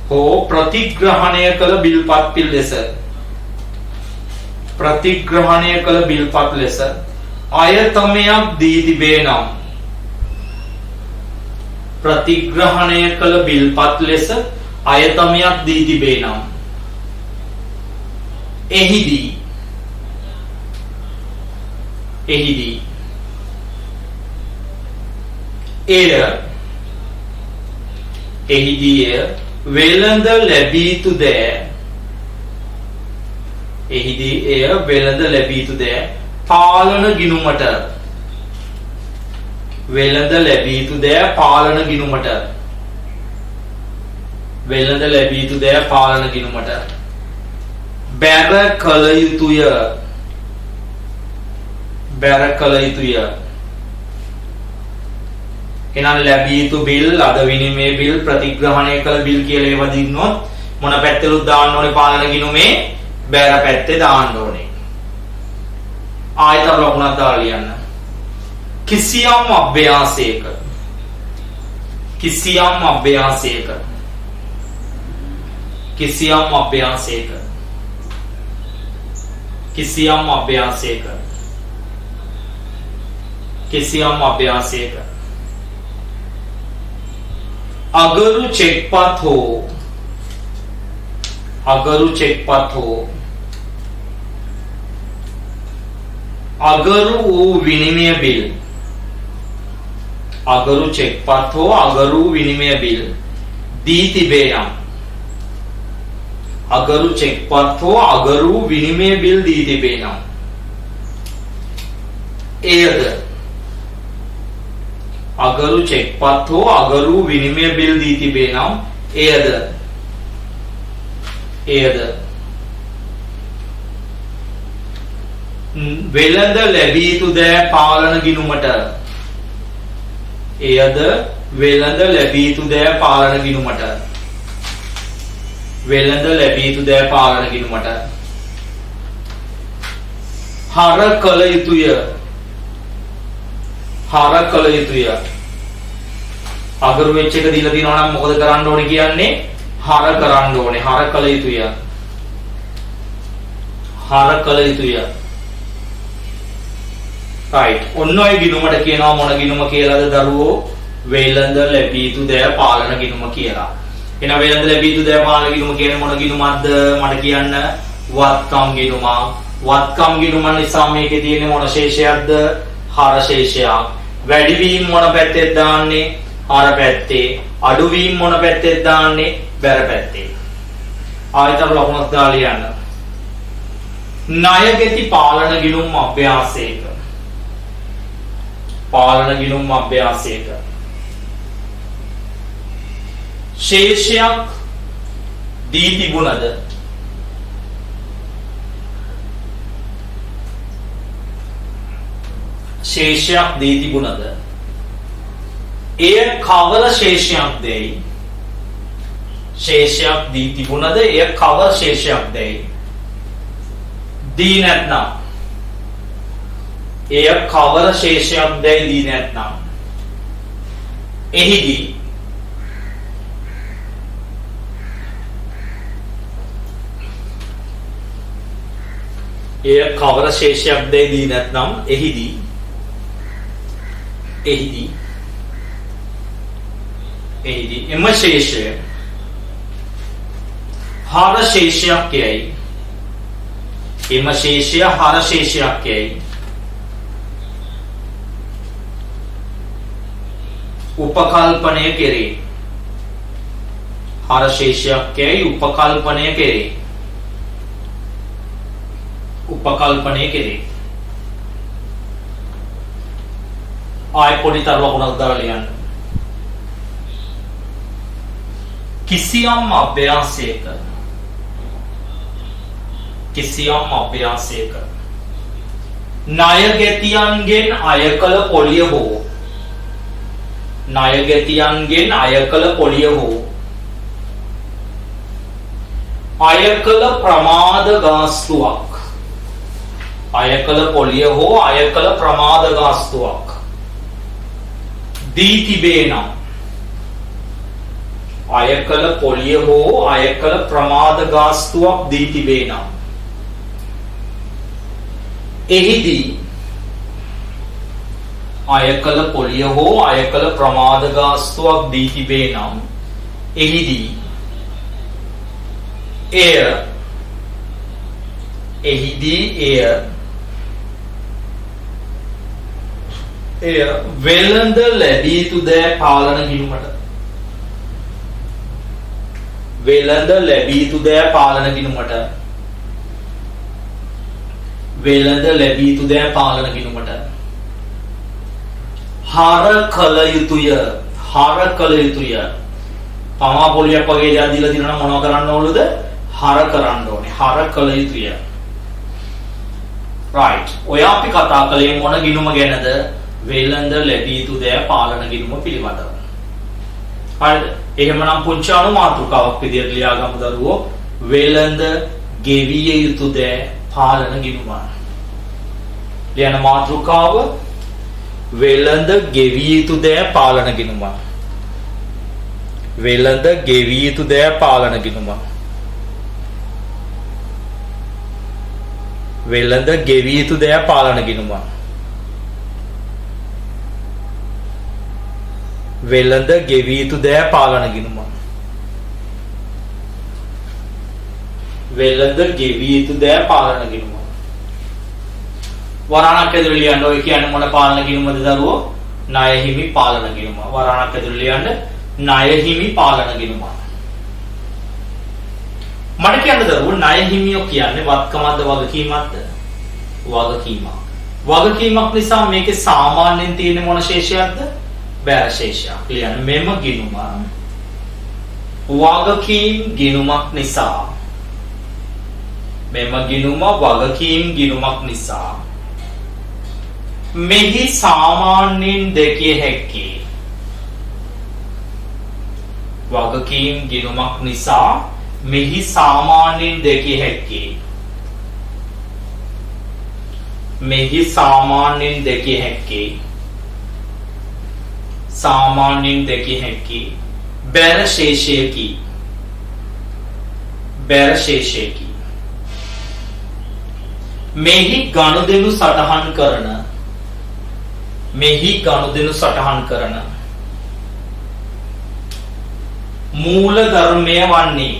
හෝ ප්‍රතිග්‍රහණය කළ බිල්පත් ලෙස. ප්‍රතිග්‍රහණය කළ බිල්පත් ලෙස අයතමයක් දී තිබේ නම්. ප්‍රතිග්‍රහණය කළ බිල්පත් ලෙස අයතමයක් දී තිබේ නම් එහිදී එහිදී වෙළඳ ලැබී යුතු දෑ. එහිදී එය වෙළඳ ලැබී යුතු දෑ පාලන ගිණුමට. වෙළඳ ලැබී යුතු දෑ පාලන ගිණුමට. වෙළඳ ලැබී යුතු දෑ පාලන ගිණුමට බැර කළ යුතුය. බැර කළ යුතුය. එහෙනම් ලැබිය යුතු බිල්, අද විනිමය බිල්, ප්‍රතිග්‍රහණය කළ බිල් කියලා ඒවා දින්නොත් මොන පැත්තෙලුත් දාන්න ඕනේ පාලන ගිණුමේ බැර පැත්තේ දාන්න ඕනේ. ආයත ලකුණක් දාලා ලියන්න. කිසියම් අභ්‍යාසයක කිසියම් අභ්‍යාසයක කිසියම් අභ්‍යාසයක කිසියම් අභ්‍යාසයක කිසියම් අභ්‍යාසයක අගරු චෙක්පත් හෝ අගරු වූ විනිමය බිල්. අගරු චෙක්පත් හෝ අගරු විනිමය බිල් දී තිබේ නම්. අගරු චෙක්පත් හෝ අගරු විනිමය බිල් දී තිබේ නම් එයද. අගරු චෙක්පත් හෝ අගරු විනිමය බිල් දී තිබේ නම් එයද වෙළඳ ලැබිය යුතු දෑ පාලන ගිණුමට. එයද වෙළඳ ලැබිය යුතු දෑ පාලන ගිණුමට. වෙළඳ ලැබිය යුතු දෑ පාලන ගිණුමට හර කළ යුතුය. හර කළ යුතුය. අගරු වෙච්ච එක දීලා තියෙනවා නම් මොකද කරන්න ඕනේ කියන්නේ? හර කරන්න ඕනේ. හර කළ යුතුය. හර කළ යුතුය. right. ඔන්න ඔය ගිණුමට කියනවා මොන ගිණුම කියලාද දරුවෝ? වෙළඳ ලැබිය යුතු දෑ පාලන ගිණුම කියලා. එහෙනම් වෙළඳ ලැබිය යුතු දෑ පාලන ගිණුම කියන්නේ මොන ගිණුමක්ද? මට කියන්න. වත්කම් ගිණුම. වත්කම් ගිණුම නිසා මේකේ තියෙන්නේ මොන ශේෂයක්ද? හර ශේෂයක්. වැඩිවීම මොන පැත්තෙද දාන්නේ? හර පැත්තේ. අඩුවීම මොන පැත්තෙද දාන්නේ? බැර පැත්තේ. ආයතන ලකුණක් දාලා ලියන්න. ණයගැති පාලන ගිණුම් අභ්‍යාසයක. පාලන ගිණුම් අභ්‍යාසයක ශේෂයක් දී තිබුණද? ශේෂයක් දී තිබුණද? එය කවර ශේෂයක්දයි? ශේෂයක් දී තිබුණද එය කවර ශේෂයක්දයි දී නැත්නම් එය කවර ශේෂයක්දයි දී නැත්නම් එහිදී එය කවර ශේෂයක්දයි දී නැත්නම් එහිදී එම ශේෂය හර ශේෂයක් යයි එම ශේෂය හර ශේෂයක් යයි උපකල්පනය කෙරේ හර ශේෂයක් යයි උපකල්පනය කෙරේ ආය පොඩි තරුවකුණක් දාලා ලියන්න කිසියම් අභ්‍යාසයක ණයගැතියන්ගෙන් අය කළ පොලිය හෝ අය කළ ප්‍රමාද ගාස්තුවක් අය කළ පොලිය හෝ අය කළ ප්‍රමාද ගාස්තුවක් දී තිබේ නම් අය කළ පොලිය හෝ අය කළ ප්‍රමාද ගාස්තුවක් දී තිබේ නම් එහිදී අය කළ පොලිය හෝ අය කළ ප්‍රමාද ගාස්තුවක් දී තිබේ නම් එහිදී එය වෙළඳ ලැබිය යුතු දෑ පාලන ගිණුමට වෙළඳ ලැබිය යුතු දෑ පාලන ගිණුමට හර කළ යුතුය පමා පොලියක් වගේ දෙයක් දීලා දිනන මොනව කරන්න ඕනද හර කරන්න ඕනේ හර කළ යුතුය right ඔය අපි කතා කළේ මොන ගිණුම ගැනද වෙළඳ ලැබිය යුතු දෑ පාලන ගිණුම පිළිබඳව හරිද එහෙමනම් පුංචි අනුමාතෘකාවක් විදියට ලියාගමු දරුවෝ වෙළඳ ගෙවිය යුතු දෑ පාලන ගිණුම ලියන මාතෘකාව වෙළඳ ගෙවිය යුතු දෑ පාලන ගිණුම වෙළඳ ගෙවිය යුතු දෑ පාලන ගිණුම වෙළඳ ගෙවිය යුතු දෑ පාලන ගිණුම වෙළඳ ගෙවිය යුතු දෑ පාලන ගිණුම වෙළඳ ගෙවිය යුතු දෑ පාලන ගිණුම වරණක් ඇතුළේ ලියන්න ඔය කියන්නේ මොන පාලන ගිණුමද දරුවෝ ණය හිමි පාලන ගිණුම වරණක් ඇතුළේ ලියන්න ණය හිමි පාලන ගිණුම මට කියන්න දරුවෝ ණය හිමියෝ කියන්නේ වත්කමක්ද වගකීමක්ද වගකීමක් නිසා මේකේ සාමාන්‍යයෙන් තියෙන මොන ශේෂයක්ද බැර ශේෂයක් ලියන්න මෙම ගිණුම වගකීම් ගිණුමක් නිසා මෙහි සාමාන්‍යයෙන් දැකිය හැක්කේ වගකීම් ගිණුමක් නිසා මෙහි සාමාන්‍යයෙන් දැකිය හැක්කේ බැර ශේෂයකි මෙහි ගනුදෙනු සටහන් කරන මූල ධර්මය වන්නේ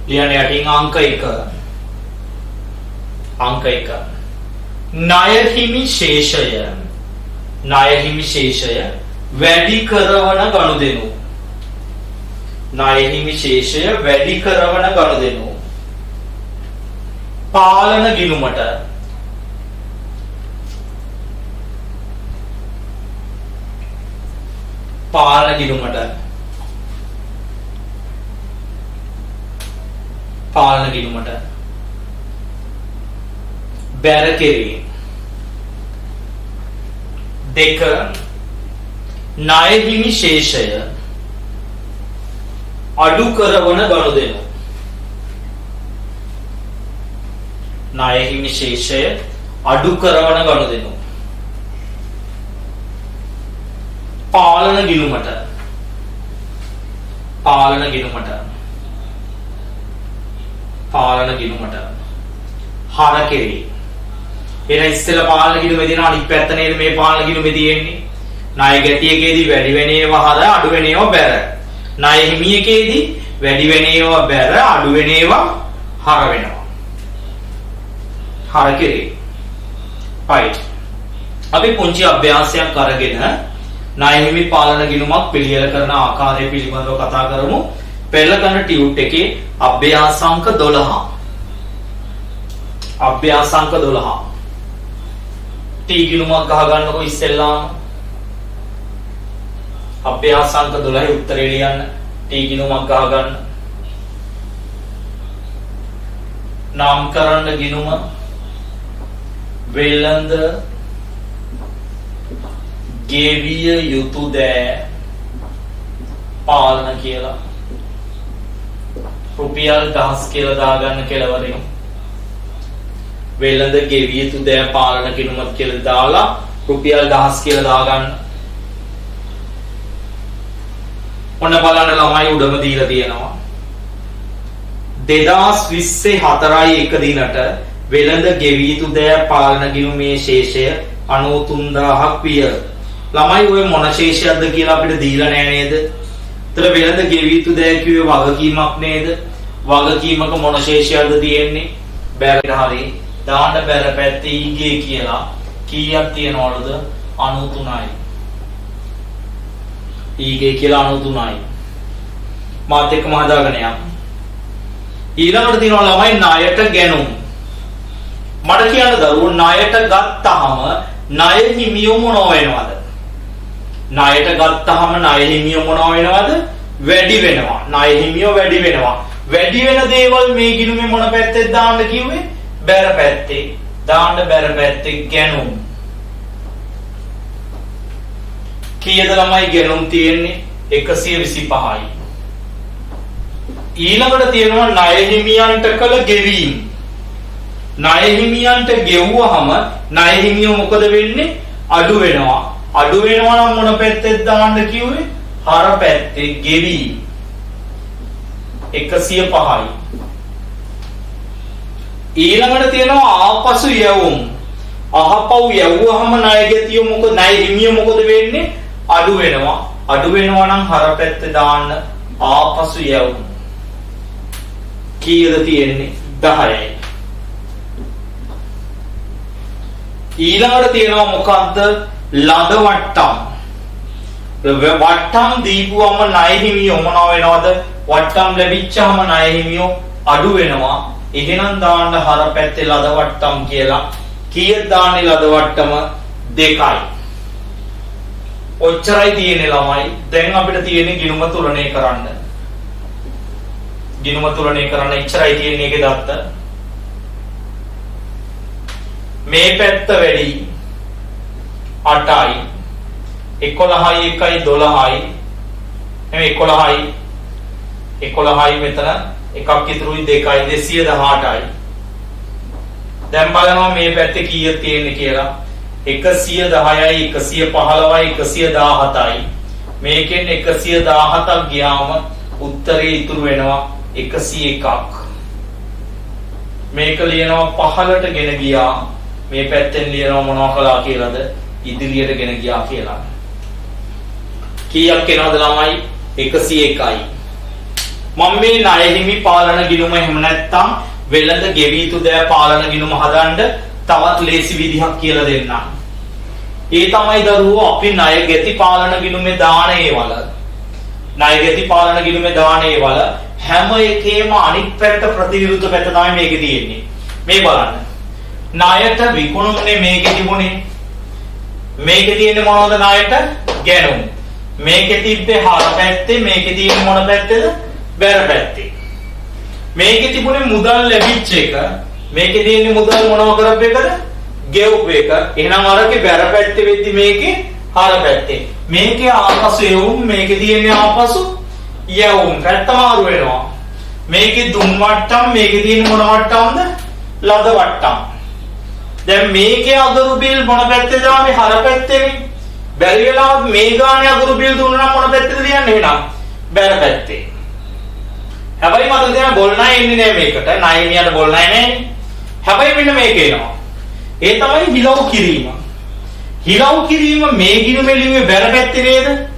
ලියන්න යටින් අංක 1 ණය හිමි ශේෂය වැඩි කරවන ගනුදෙනු පාලන ගිණුමට බැර කෙරේ දෙක ණය හිමි ශේෂය අඩු කරවන ගනුදෙනු. ණය හිමි ශේෂය අඩු කරවන ගනුදෙනු. පාලන ගිණුමට හර කෙරේ. එන ඉස්සෙල්ලා පාලන ගිණුමේ තියෙන අනිත් පැත්ත නේද මේ පාලන ගිණුමේ තියෙන්නේ. ණය ගැටියකේදී වැඩි වෙන ඒවා හර අඩු වෙන ඒවා බැර. ණය හිමියකේදී වැඩි වෙන ඒවා බැර අඩු වෙන ඒවා හර වෙනවා. හර කෙරේ. right. අපි පුංචි අභ්‍යාසයක් අරගෙන ණය හිමි පාලන ගිණුමක් පිළියෙල කරන ආකාරය පිළිබඳව කතා කරමු. පෙළ කරන ටියුට් එකේ අභ්‍යාසංක 12. අභ්‍යාසංක 12. ටී ගිණුමක් ගහ ගන්නකො ඉස්සෙල්ලාම. අභ්‍යාසංක 12 උත්තරේ ලියන්න. ටී ගිණුමක් ගහ ගන්න. නාමකරණ ගිණුම වෙළඳ ගෙවිය යුතු දෑ පාලන කියලා. රුපියල් 1000 කියලා දාගන්න කෙලවරේ. වෙළඳ ගෙවිය යුතු දෑ පාලන ගිණුමක් කියලා දාලා රුපියල් 1000 කියලා දාගන්න. ඔන්න බලන්න ළමයි උඩම දීලා තියෙනවා. 2020 4 දිනට වෙළඳ ගෙවිය යුතු දෑ පාලන ගිණුමේ ශේෂය 93000ක් විය. ළමයි ඔය මොන ශේෂයක්ද කියලා අපිට දීලා නෑ නේද? ඒතර වෙළඳ ගෙවිය යුතු දෑ කිව්වේ වගකීමක් නේද? වගකීමක මොන ශේෂයක්ද තියෙන්නේ? බැරට හරි දාන්න බැර පැත්තේ ඊගේ කියලා කීයක් තියනවලුද? 93යි. ඊගේ කියලා 93යි. මාත් එක්කම හදාගෙන යන්න. ඊළඟට තියෙනවා ළමයි ණයට ගැනුම්. මට කියන්න දරුවෝ ණයට ගත්තාම ණය හිමියෝ මොනව වෙනවද? ණයට ගත්තාම ණය හිමියෝ මොනව වෙනවද? වැඩි වෙනවා. ණය හිමියෝ වැඩි වෙනවා. වැඩි වෙන දේවල් මේ ගිණුමේ මොන පැත්තෙද දාන්න කිව්වේ? බැර පැත්තේ. දාන්න බැර පැත්තේ ගැනුම්. කීයද ළමයි ගැනුම් තියෙන්නේ? 125යි. ඊළඟට තියෙනවා ණය හිමියන්ට කළ ගෙවීම්. ණය හිමියන්ට ගෙවුවාම ණය හිමියෝ මොකද වෙන්නේ? අඩු වෙනවා. අඩු වෙනවා නම් මොන පැත්තෙද දාන්න කිව්වේ? හර පැත්තේ ගෙවීම්. 105යි. ඊළඟට තියෙනවා ආපසු යවුම්. අහපව් යවුවාම ණය ගැතියෝ මොකද ණය හිමියෝ මොකද වෙන්නේ? අඩු වෙනවා. අඩු වෙනවා නම් හර පැත්තේ දාන්න ආපසු යවුම්. කීයද තියෙන්නේ? 10යි. ඊළඟට තියෙනවා මොකක්ද? ලද වට්ටම්. වට්ටම් දීපුවම ණය හිමියෝ මොනව වෙනවද? වට්ටම් ලැබිච්චාම ණය හිමියෝ අඩු වෙනවා. එහෙනම් දාන්න හර පැත්තේ ලද වට්ටම් කියලා. කීයද දාන්නේ ලද වට්ටම? 2යි. ඔච්චරයි තියෙන්නේ ළමයි. දැන් අපිට තියෙන්නේ ගිණුම තුලනය කරන්න. ගිණුම තුලනය කරන්න ඉච්චරයි තියෙන්නේ ඒකේ දත්ත. මේ පැත්ත වැඩි 8යි 11යි 1යි 12යි නෙමෙයි 11යි මෙතන එකක් ඉතුරුයි 2යි 218යි. දැන් බලනවා මේ පැත්තේ කීයක් තියෙන්නේ කියලා. 110යි 115යි 117යි. මේකෙන් 117ක් ගියාම උත්තරේ ඉතුරු වෙනවා 101ක්. මේක ලියනවා 15ට ගෙන ගියා. මේ පැත්තෙන් ලියනවා මොනවා කළා කියලාද? ඉදිරියට ගෙන ගියා කියලා. කීයක් එනවද ළමයි? 101යි. මම මේ ණය හිමි පාලන ගිණුම එහෙම නැත්නම් වෙළඳ ගෙවී යුතු දෑ පාලන ගිණුම හදන්න තවත් ලේසි විදිහක් කියලා දෙන්නම්. ඒ තමයි දරුවෝ අපි ණය ගැති පාලන ගිණුමේ දාන ඒවල. ණය ගැති පාලන ගිණුමේ දාන ඒවල හැම එකේම අනිත් පැත්ත ප්‍රතිවිරුද්ධ පැත්ත තමයි මේකේ තියෙන්නේ. මේ බලන්න. ණයට විකුණුම්නේ මේකේ තිබුණේ. මේකේ තියෙන්නේ මොනවද ණයට? ගැනුම්. මේකේ තිබ්බේ හර පැත්තේ, මේකේ තියෙන්නේ මොන පැත්තේද? බැර පැත්තේ. මේකේ තිබුණේ මුදල් ලැබිච්ච එක. මේකේ තියෙන්නේ මුදල් මොනව කරපු එකද? ගෙව්ව එක. එහෙනම් අරගේ බැර පැත්තේ වෙද්දි මේකේ හර පැත්තේ. මේකේ ආපසු යවුම් මේකේ තියෙන්නේ ආපසු යවුම් පැත්ත මාරු වෙනවා. මේකේ දුම් වට්ටම් මේකේ තියෙන මොන වට්ටම්ද? ලද වට්ටම්. දැන් මේකේ අගුරු බිල් මොන පැත්තේද ආවේ? හර පැත්තේනේ. බැරි වෙලාවත් මේ ගානේ අගුරු බිල් දුන්නා මොන පැත්තේද තියන්නේ එහෙනම්? බැර පැත්තේ. හැබැයි මට දැන් බොල් ණය එන්නේ නැහැ මේකට. ණය මියට බොල් ණය නැහැ. හැබැයි මෙන්න මේක එනවා. ඒ තමයි හිලව් කිරීම. හිලව් කිරීම මේ ගිණුමේ ලිව්වේ බැර පැත්තේ නේද?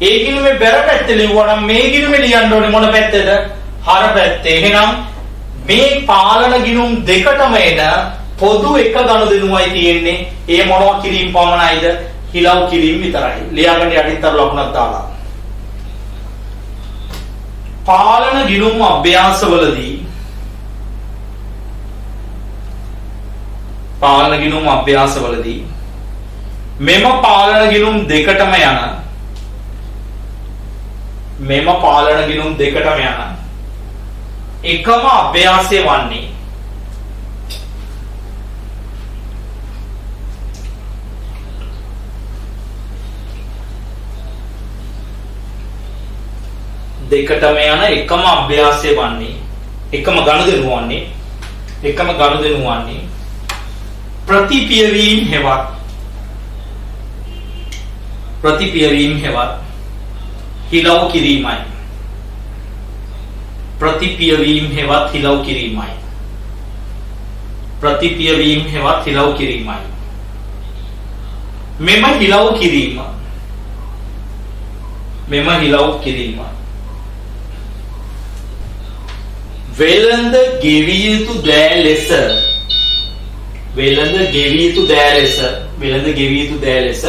ඒ ගිණුමේ බැර පැත්තේ ලිව්වා නම් මේ ගිණුමේ ලියන්න ඕනේ මොන පැත්තේද? හර පැත්තේ. එහෙනම් මේ පාලන ගිණුම් දෙකටම එන පොදු එක ගනුදෙනුවයි තියෙන්නේ. ඒ මොනවා කිරීම පමණයිද? හිලව් කිරීම විතරයි. ලියාගන්න යටිත්තර ලකුණක් දාලා. පාලන ගිණුම් අභ්‍යාසවලදී මෙම පාලන ගිණුම් දෙකටම යන එකම අභ්‍යාසය වන්නේ එකම ගනුදෙනුව වන්නේ ප්‍රතිපියවීම හෙවත් හිලව් කිරීමයි. මෙම හිලව් කිරීම වෙළඳ ගෙවිය යුතු දෑ ලෙස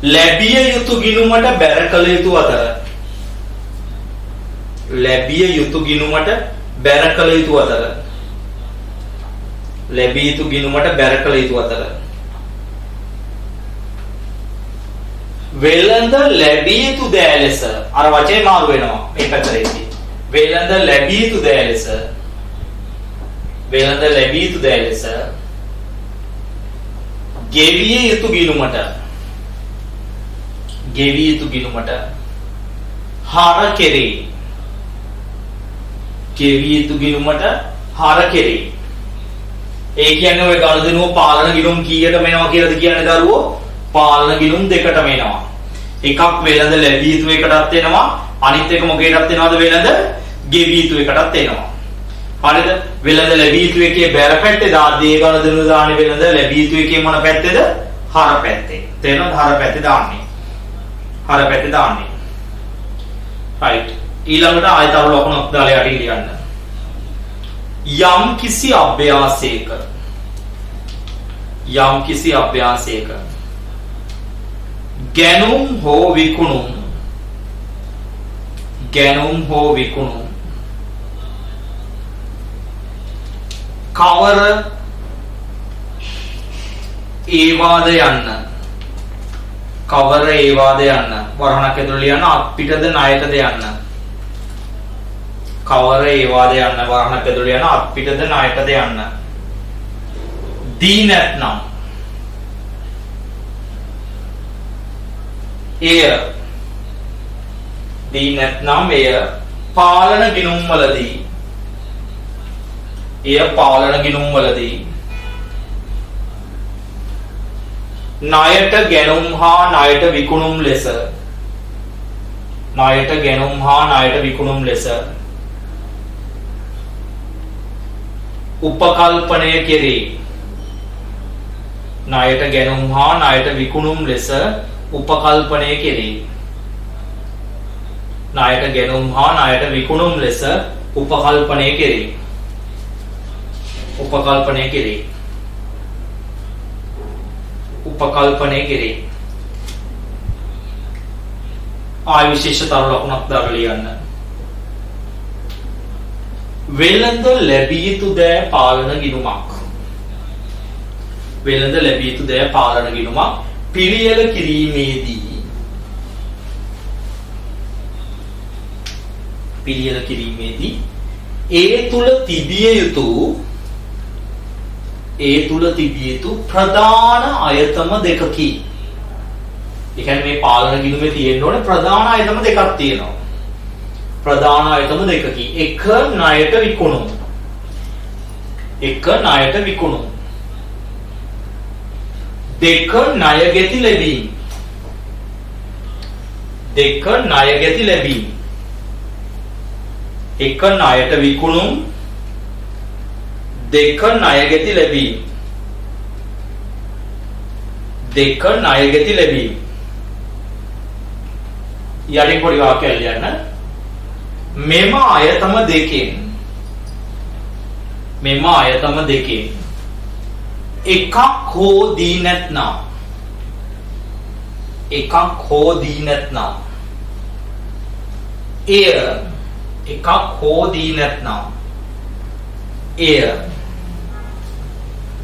ලැබිය යුතු ගිණුමට බැර කළ යුතු අතර වෙළඳ ලැබිය යුතු දෑ ලෙස අර වචනේ මාරු වෙනවා මේ පැතරේදී. වෙළඳ ලැබිය යුතු දෑ ලෙස ගෙවිය යුතු ගිණුමට හර කෙරේ. ඒ කියන්නේ ඔය ගනුදෙනුව පාලන ගිණුම් කීයටම එනවා කියලාද කියන්නේ දරුවෝ? පාලන ගිණුම් දෙකටම එනවා. එකක් වෙළඳ ලැබිය යුතු එකටත් එනවා. අනිත් එක මොකේටත් එනවද? වෙළඳ ගෙවිය යුතු එකටත් එනවා. හරිද? වෙළඳ ලැබිය යුතු එකේ බැර පැත්තේ දාදී ගනුදෙනුව දාන්නේ වෙළඳ ලැබිය යුතු එකේ මොන පැත්තේද? හර පැත්තේ. තේරෙනවද? හර පැත්තේ දාන්නේ. right. ඊළඟට ආයතන ලකුණක් දාලා යටින් ලියන්න. යම් කිසි අභ්‍යාසයක ගැනුම් හෝ විකුණුම් කවර ඒවාද යන්න වරහණක් ඇතුළේ ලියන්න. අත්පිටද ණයටද යන්න. කවර ඒවාද යන්න වරහණක් ඇතුළේ යන අත්පිටද ණයටද යන්න. දී නැත්නම් එය පාලන ගිණුම්වලදී ණයට ගැනුම් හා ණයට විකුණුම් ලෙස උපකල්පනය කෙරේ. ණයට ගැනුම් හා ණයට විකුණුම් ලෙස උපකල්පනය කෙරේ. ආයුෂේෂතර ලකුණක් දාලා ලියන්න. වෙළඳ ලැබිය යුතු දෑ පාලන ගිණුමක්. පිළියෙල කිරීමේදී ඒ තුල තිබිය යුතු ඒ තුල තිබිය යුතු ප්‍රධාන අයතම දෙකකි. ඒ කියන්නේ මේ පාලන ගිණුමේ තියෙන්න ඕනේ ප්‍රධාන අයතම දෙකක් තියෙනවා. ප්‍රධාන අයතම දෙකකි. එක ණයට විකුණුම්. එක ණයට විකුණුම්. දෙක ණය ගෙති ලැබීම. දෙක ණය ගෙති ලැබීම. එක ණයට විකුණුම්. දෙක ණය ගෙති ලැබීම. දෙක ණය ගෙති ලැබීම. යටින් පොඩි වාක්‍යයක් ලියන්න. මෙම අයතම දෙකෙන් එකක් හෝ දී නැත්නම් එය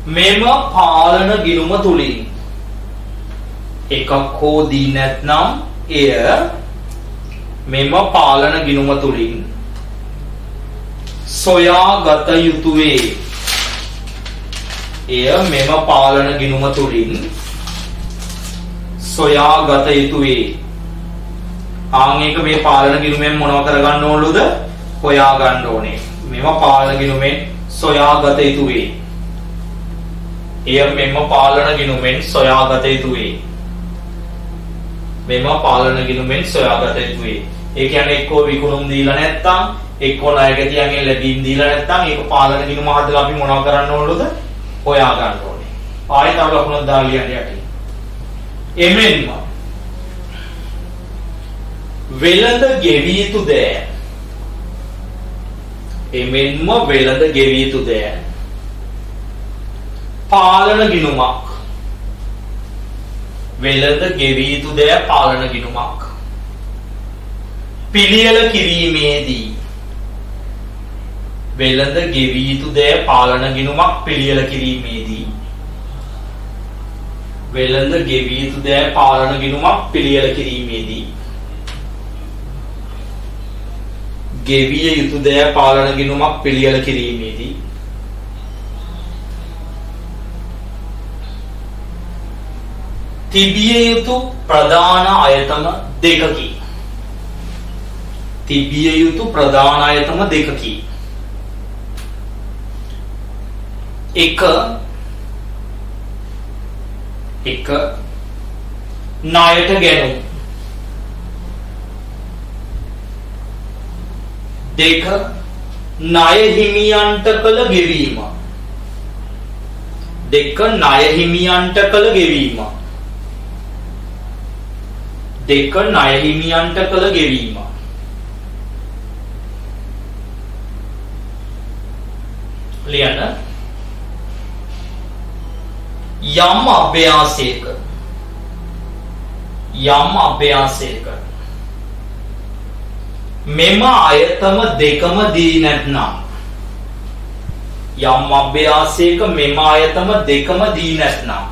මෙම පාලන ගිණුම තුලින් එකක් හෝ දී නැත්නම් එය මෙම පාලන ගිණුම තුලින් සොයාගත යුතු වේ. එය මෙම පාලන ගිණුම තුලින් සොයාගත යුතු වේ. ආන් එක මේ පාලන ගිණුමෙන් මොනව කරගන්න ඕනලුද? හොයා ගන්න ඕනේ. මෙම පාලන ගිණුමෙන් සොයාගත යුතු වේ. එය මෙම පාලන ගිණුමෙන් සොයාගත යුතු වේ. මෙම පාලන ගිණුමෙන් සොයාගත යුතු වේ. ඒ කියන්නේ එක්කෝ විකුණුම් දීලා නැත්තම් එක්කෝ ණයගැතියන්ගෙන් ලැබීම් දීලා නැත්තම් ඒක පාලන ගිණුම හදලා අපි මොනව කරන්න ඕනලුද? හොයා ගන්න ඕනේ. ආයෙ තව ලකුණක් දාලා ලියන්න යටින්. එමෙන්ම වෙළඳ ගෙවිය යුතු දෑ. එමෙන්ම වෙළඳ ගෙවිය යුතු දෑ. පාලන ගිණුමක්. වෙළඳ ගෙවිය යුතු දෑ පාලන ගිණුමක්. පිළියෙල කිරීමේදී වෙළඳ ගෙවිය යුතු දෑ පාලන ගිණුමක් පිළියෙල කිරීමේදී වෙළඳ ගෙවිය යුතු දෑ පාලන ගිණුමක් පිළියෙල කිරීමේදී ගෙවිය යුතු දෑ පාලන ගිණුමක් පිළියෙල කිරීමේදී තිබිය යුතු ප්‍රධාන අයතම දෙකකි. තිබිය යුතු ප්‍රධාන අයතම දෙකකි. එක ණයට ගැනුම්. දෙක ණය හිමියන්ට කළ ගෙවීම. දෙක ණය හිමියන්ට කළ ගෙවීම. දෙක ණය හිමියන්ට කළ ගෙවීම. ලියන්න. යම් අභ්‍යාසයක මෙම අයතම දෙකම දී නැත්නම් යම් අභ්‍යාසයක මෙම අයතම දෙකම දී නැත්නම්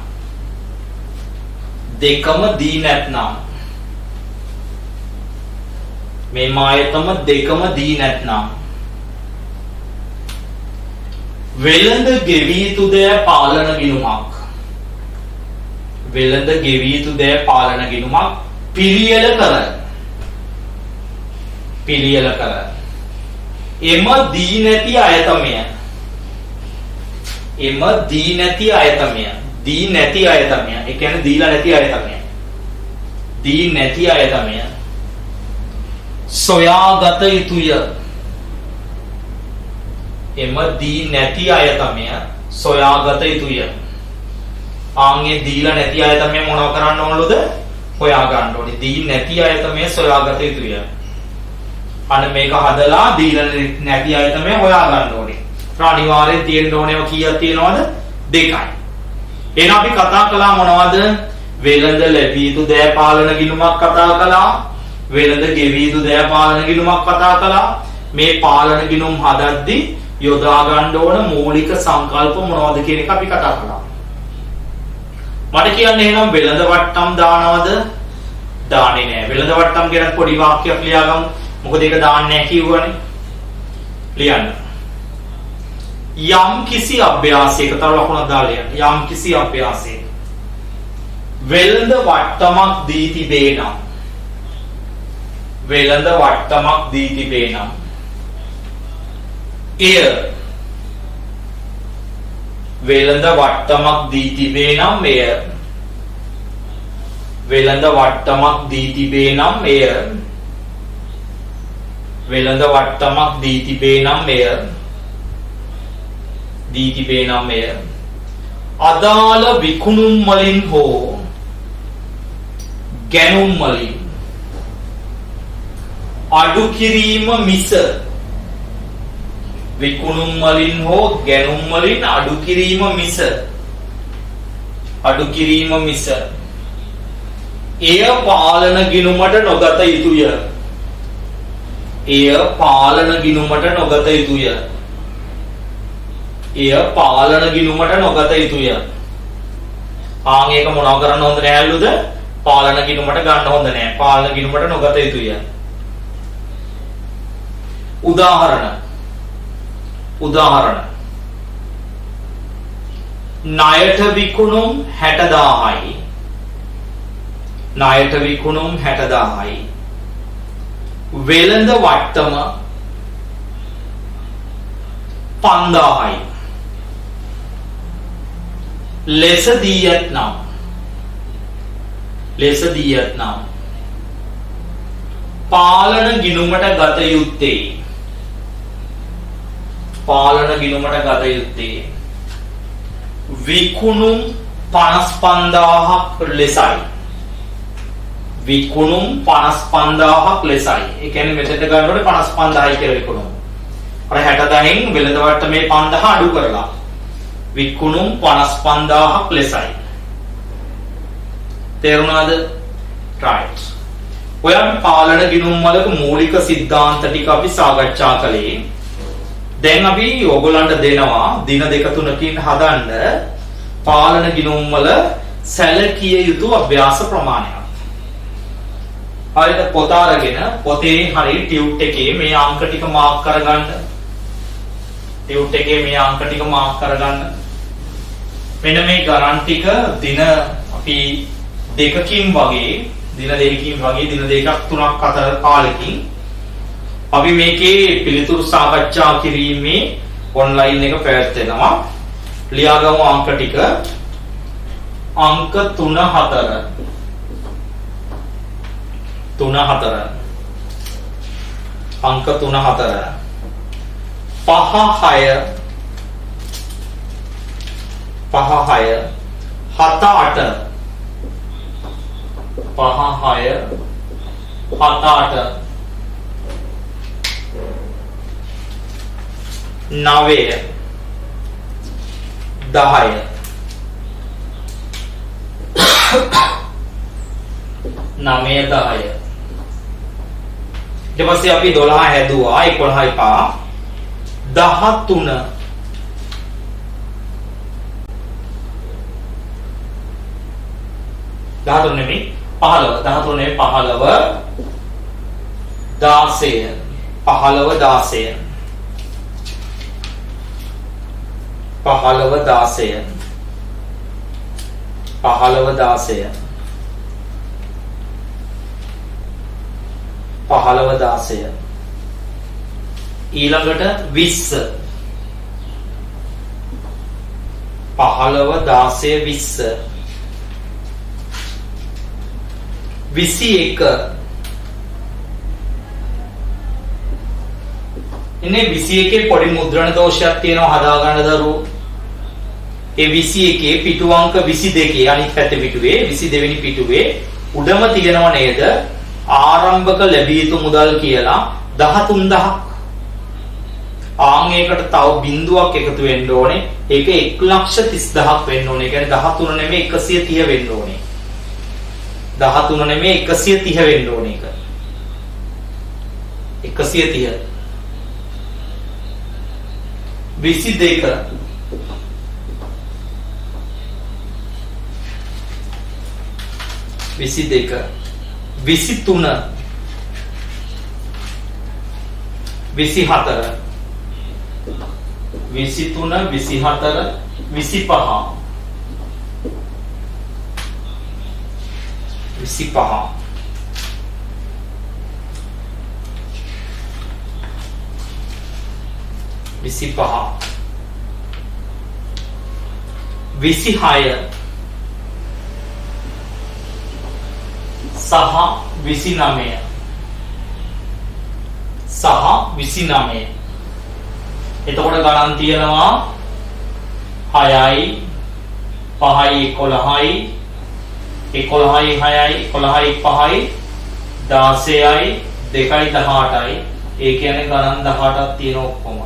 මෙම අයතම දෙකම දී නැත්නම් වෙළඳ ගෙවිය යුතු දෑ පාලන ගිණුමක්. වෙළඳ ගෙවිය යුතු දෑ පාලන ගිණුමක් පිළියෙල කර. එම දී නැති අයතමය. දී නැති අයතමය. ඒ කියන්නේ දීලා නැති අයතමය. දී නැති අයතමය සොයාගත යුතුය. එම දී නැති අයතමය සොයාගත යුතුය. ආන්ගේ දීලා නැති අයතමය මොනව කරන්න ඕනලුද? හොයා ගන්න ඕනේ. දී නැති අයතමය සොයාගත යුතුය. අන්න මේක හදලා දීලා නැති අයතමය හොයා ගන්න ඕනේ. අනිවාර්යෙන් තියෙන්න ඕනේව කීයක් තියෙනවද? දෙකයි. එහෙනම් අපි කතා කළා මොනවද? වෙළඳ ලැබිය යුතු දෑ පාලන ගිණුමක් කතා කළා. වෙළඳ ගෙවිය යුතු දෑ පාලන ගිණුමක් කතා කළා. මේ පාලන ගිණුම් හදද්දී යොදා ගන්න ඕන මූලික සංකල්ප මොනවද කියන එක අපි කතා කළා. මට කියන්න එහෙනම් වෙළඳ වට්ටම් දානවද? දාන්නේ නැහැ. වෙළඳ වට්ටම් ගැන පොඩි වාක්‍යයක් ලියාගමු. මොකද ඒක දාන්නේ නැහැ කිව්වනේ. ලියන්න. යම් කිසි අභ්‍යාසයක තව ලකුණක් දාලා යන්න. යම් කිසි අභ්‍යාසයක වෙළඳ වට්ටමක් දී තිබේ නම් වෙළඳ වට්ටමක් දී තිබේ නම් එය වෙළඳ වට්ටමක් දී තිබේ නම් එය වෙළඳ වට්ටමක් දී තිබේ නම් එය වෙළඳ වට්ටමක් දී තිබේ නම් එය දී තිබේ නම් එය අදාළ විකුණුම් වලින් හෝ ගැනුම් වලින් අඩු කිරීම මිස විකුණුම් වලින් හෝ ගැනුම් වලින් අඩු කිරීම මිස එය පාලන ගිණුමට නොගත යුතුය. එය පාලන ගිණුමට නොගත යුතුය. එය පාලන ගිණුමට නොගත යුතුය. ආන් ඒක මොනව කරන්න හොඳ නැහැලුද? පාලන ගිණුමට ගන්න හොඳ නැහැ. පාලන ගිණුමට නොගත යුතුය. උදාහරණ ණයට විකුණුම් 60000යි. ණයට විකුණුම් 60000යි. වෙළඳ වට්ටම 5000යි. ලෙස දී ඇතනම් පාලන ගිණුමට ගත යුත්තේ විකුණුම් 55000ක් ලෙසයි. විකුණුම් 55000ක් ලෙසයි. ඒ කියන්නේ මෙතෙන්ට ගන්නකොට 55000යි කියලා විකුණුම්. අර 60000න් වෙළඳ වට්ටමේ 5000 අඩු කරලා විකුණුම් 55000ක් ලෙසයි. තේරුණාද? right. ඔය පාලන ගිණුම් වලක මූලික સિદ્ધාන්ත ටික අපි සාකච්ඡා කළේ. දැන් අපි ඔයගොල්ලන්ට දෙනවා දින දෙක තුනකින් හදන්න පාලන ගිණුම් වල සැලකිය යුතු අභ්‍යාස ප්‍රමාණයක්. හරිද? පොත අරගෙන පොතේ හරි ටියුට් එකේ මේ අංක ටික මාක් කරගන්න. ටියුට් එකේ මේ අංක ටික මාක් කරගන්න. මෙන්න මේ ගණන් ටික දින අපි දෙකකින් වගේ දින දෙකක් තුනක් අතර කාලෙකින් අපි මේකේ පිළිතුරු සාකච්ඡා කිරීමේ ඔන්ලයින් එක පැවැත්වෙනවා. ලියාගමු අංක ටික. අංක 3 4 අංක 3 4 5 6 7 8 9 10 ඊට පස්සේ අපි 12 හැදුවා 11 එපා 13 13 නෙමෙයි 15 13 නෙමෙයි 15 ඊළඟට 20 21 ඉන්නේ 21 පොඩි මුද්‍රණ දෝෂයක් තියෙනවා හදා ගන්න දරුවෝ. ඒ 21 පිටු අංක 22 අනිත් පැත්තේ පිටුවේ 22 වෙනි පිටුවේ උඩම තියෙනව නේද ආරම්භක ලැබිය යුතු මුදල් කියලා 13000ක්. ආන් ඒකට තව බිංදුවක් එකතු වෙන්න ඕනේ. ඒක 1,30,000ක් වෙන්න ඕනේ. ඒ කියන්නේ 13 නෙමෙයි 130 වෙන්න ඕනේ. 13 නෙමෙයි 130 වෙන්න ඕනේ ඒක. 130 22 23 24 23 24 25 26 සහ 29 එතකොට ගණන් තියෙනවා 6යි 5යි 11යි 11යි 6යි 11යි 5යි 16යි 2යි 18යි ඒ කියන්නේ ගණන් 18ක් තියෙන ඔක්කොම.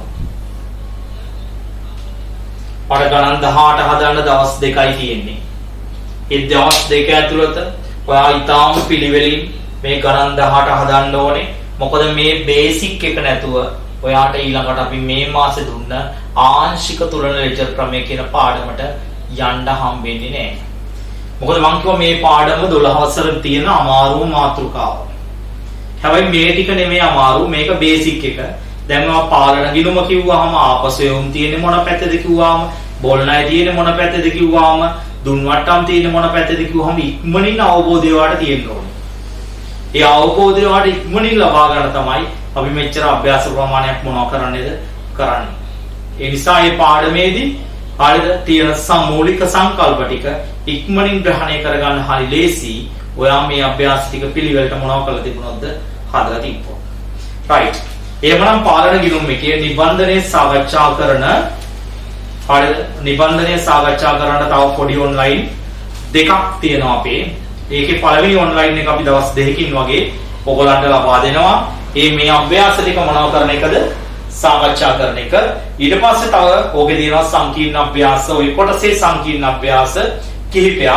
අර ගණන් 18 හදන්න දවස් 2යි තියෙන්නේ. ඒ දවස් 2 ඇතුළත ඔයා ඊටාම පිළිවෙලින් මේ ගණන් 18 හදන්න ඕනේ. මොකද මේ බේසික් එක නැතුව ඔයාට ඊළඟට අපි මේ මාසේ දුන්න ආංශික තුලන ලෙජර් ක්‍රමය කියන පාඩමට යන්න හම්බෙන්නේ නැහැ. මොකද මම කිව්වා මේ පාඩම 12 වසරේ තියෙන අමාරුම මාතෘකාව. හැබැයි මේ ටික නෙමෙයි අමාරු, මේක බේසික් එක. දැන් මම පාලන ගිණුම කිව්වහම ආපසු යොම් තියෙන්නේ මොන පැත්තද කිව්වහම, බොල්නයි තියෙන්නේ මොන පැත්තද කිව්වහම, දුන් වට්ටම් තියෙන්නේ මොන පැත්තද කිව්වහම ඉක්මනින් අවබෝධය වාට තියෙන්න ඕනේ. ඒ අවබෝධය වාට ඉක්මනින් ලබා ගන්න තමයි අපි මෙච්චර අභ්‍යාස ප්‍රමාණයක් මොනවා කරන්නේද කරන්නේ. ඒ නිසා මේ පාඩමේදී හරිද තියෙන සමූලික සංකල්ප ටික ඉක්මනින් ග්‍රහණය කරගන්න හරි ලේසි. ඔයා මේ අභ්‍යාස ටික පිළිවෙලට මොනවා කරලා තිබුණොත්ද හදලා තිබ්බොත්. right. එහෙමනම් පාලන ගිණුම් එකේ නිබන්ධනයේ සාකච්ඡා කරන හරිද නිබන්ධනයේ සාකච්ඡා කරන්න තව පොඩි ඔන්ලයින් දෙකක් තියෙනවා අපේ. ඒකේ පළවෙනි ඔන්ලයින් එක අපි දවස් 2කින් වගේ ඔයගොල්ලන්ට ලබා දෙනවා. මේ අභ්‍යාස ටික මොනව කරන එකද සාකච්ඡා කරන එක. ඊට පස්සේ තව ඕකේ තියෙනවා සංකීර්ණ අභ්‍යාස. ওই කොටසේ සංකීර්ණ අභ්‍යාස කිහිපයක්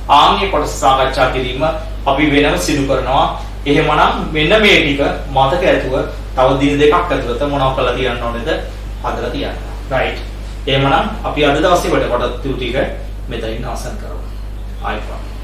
ආන්ගේ කොටස සාකච්ඡා කිරීම අපි වෙනම සිදු කරනවා. එහෙමනම් මෙන්න මේ ටික මතක ඇතුව තව දින දෙකක් ඇතුළත මොනව කරලා තියන්න ඕනේද හදලා තියන්න. right. එහෙමනම් අපි අද දවසේ කොට ටික මෙතනින් අවසන් කරමු. ආයිබෝවන්.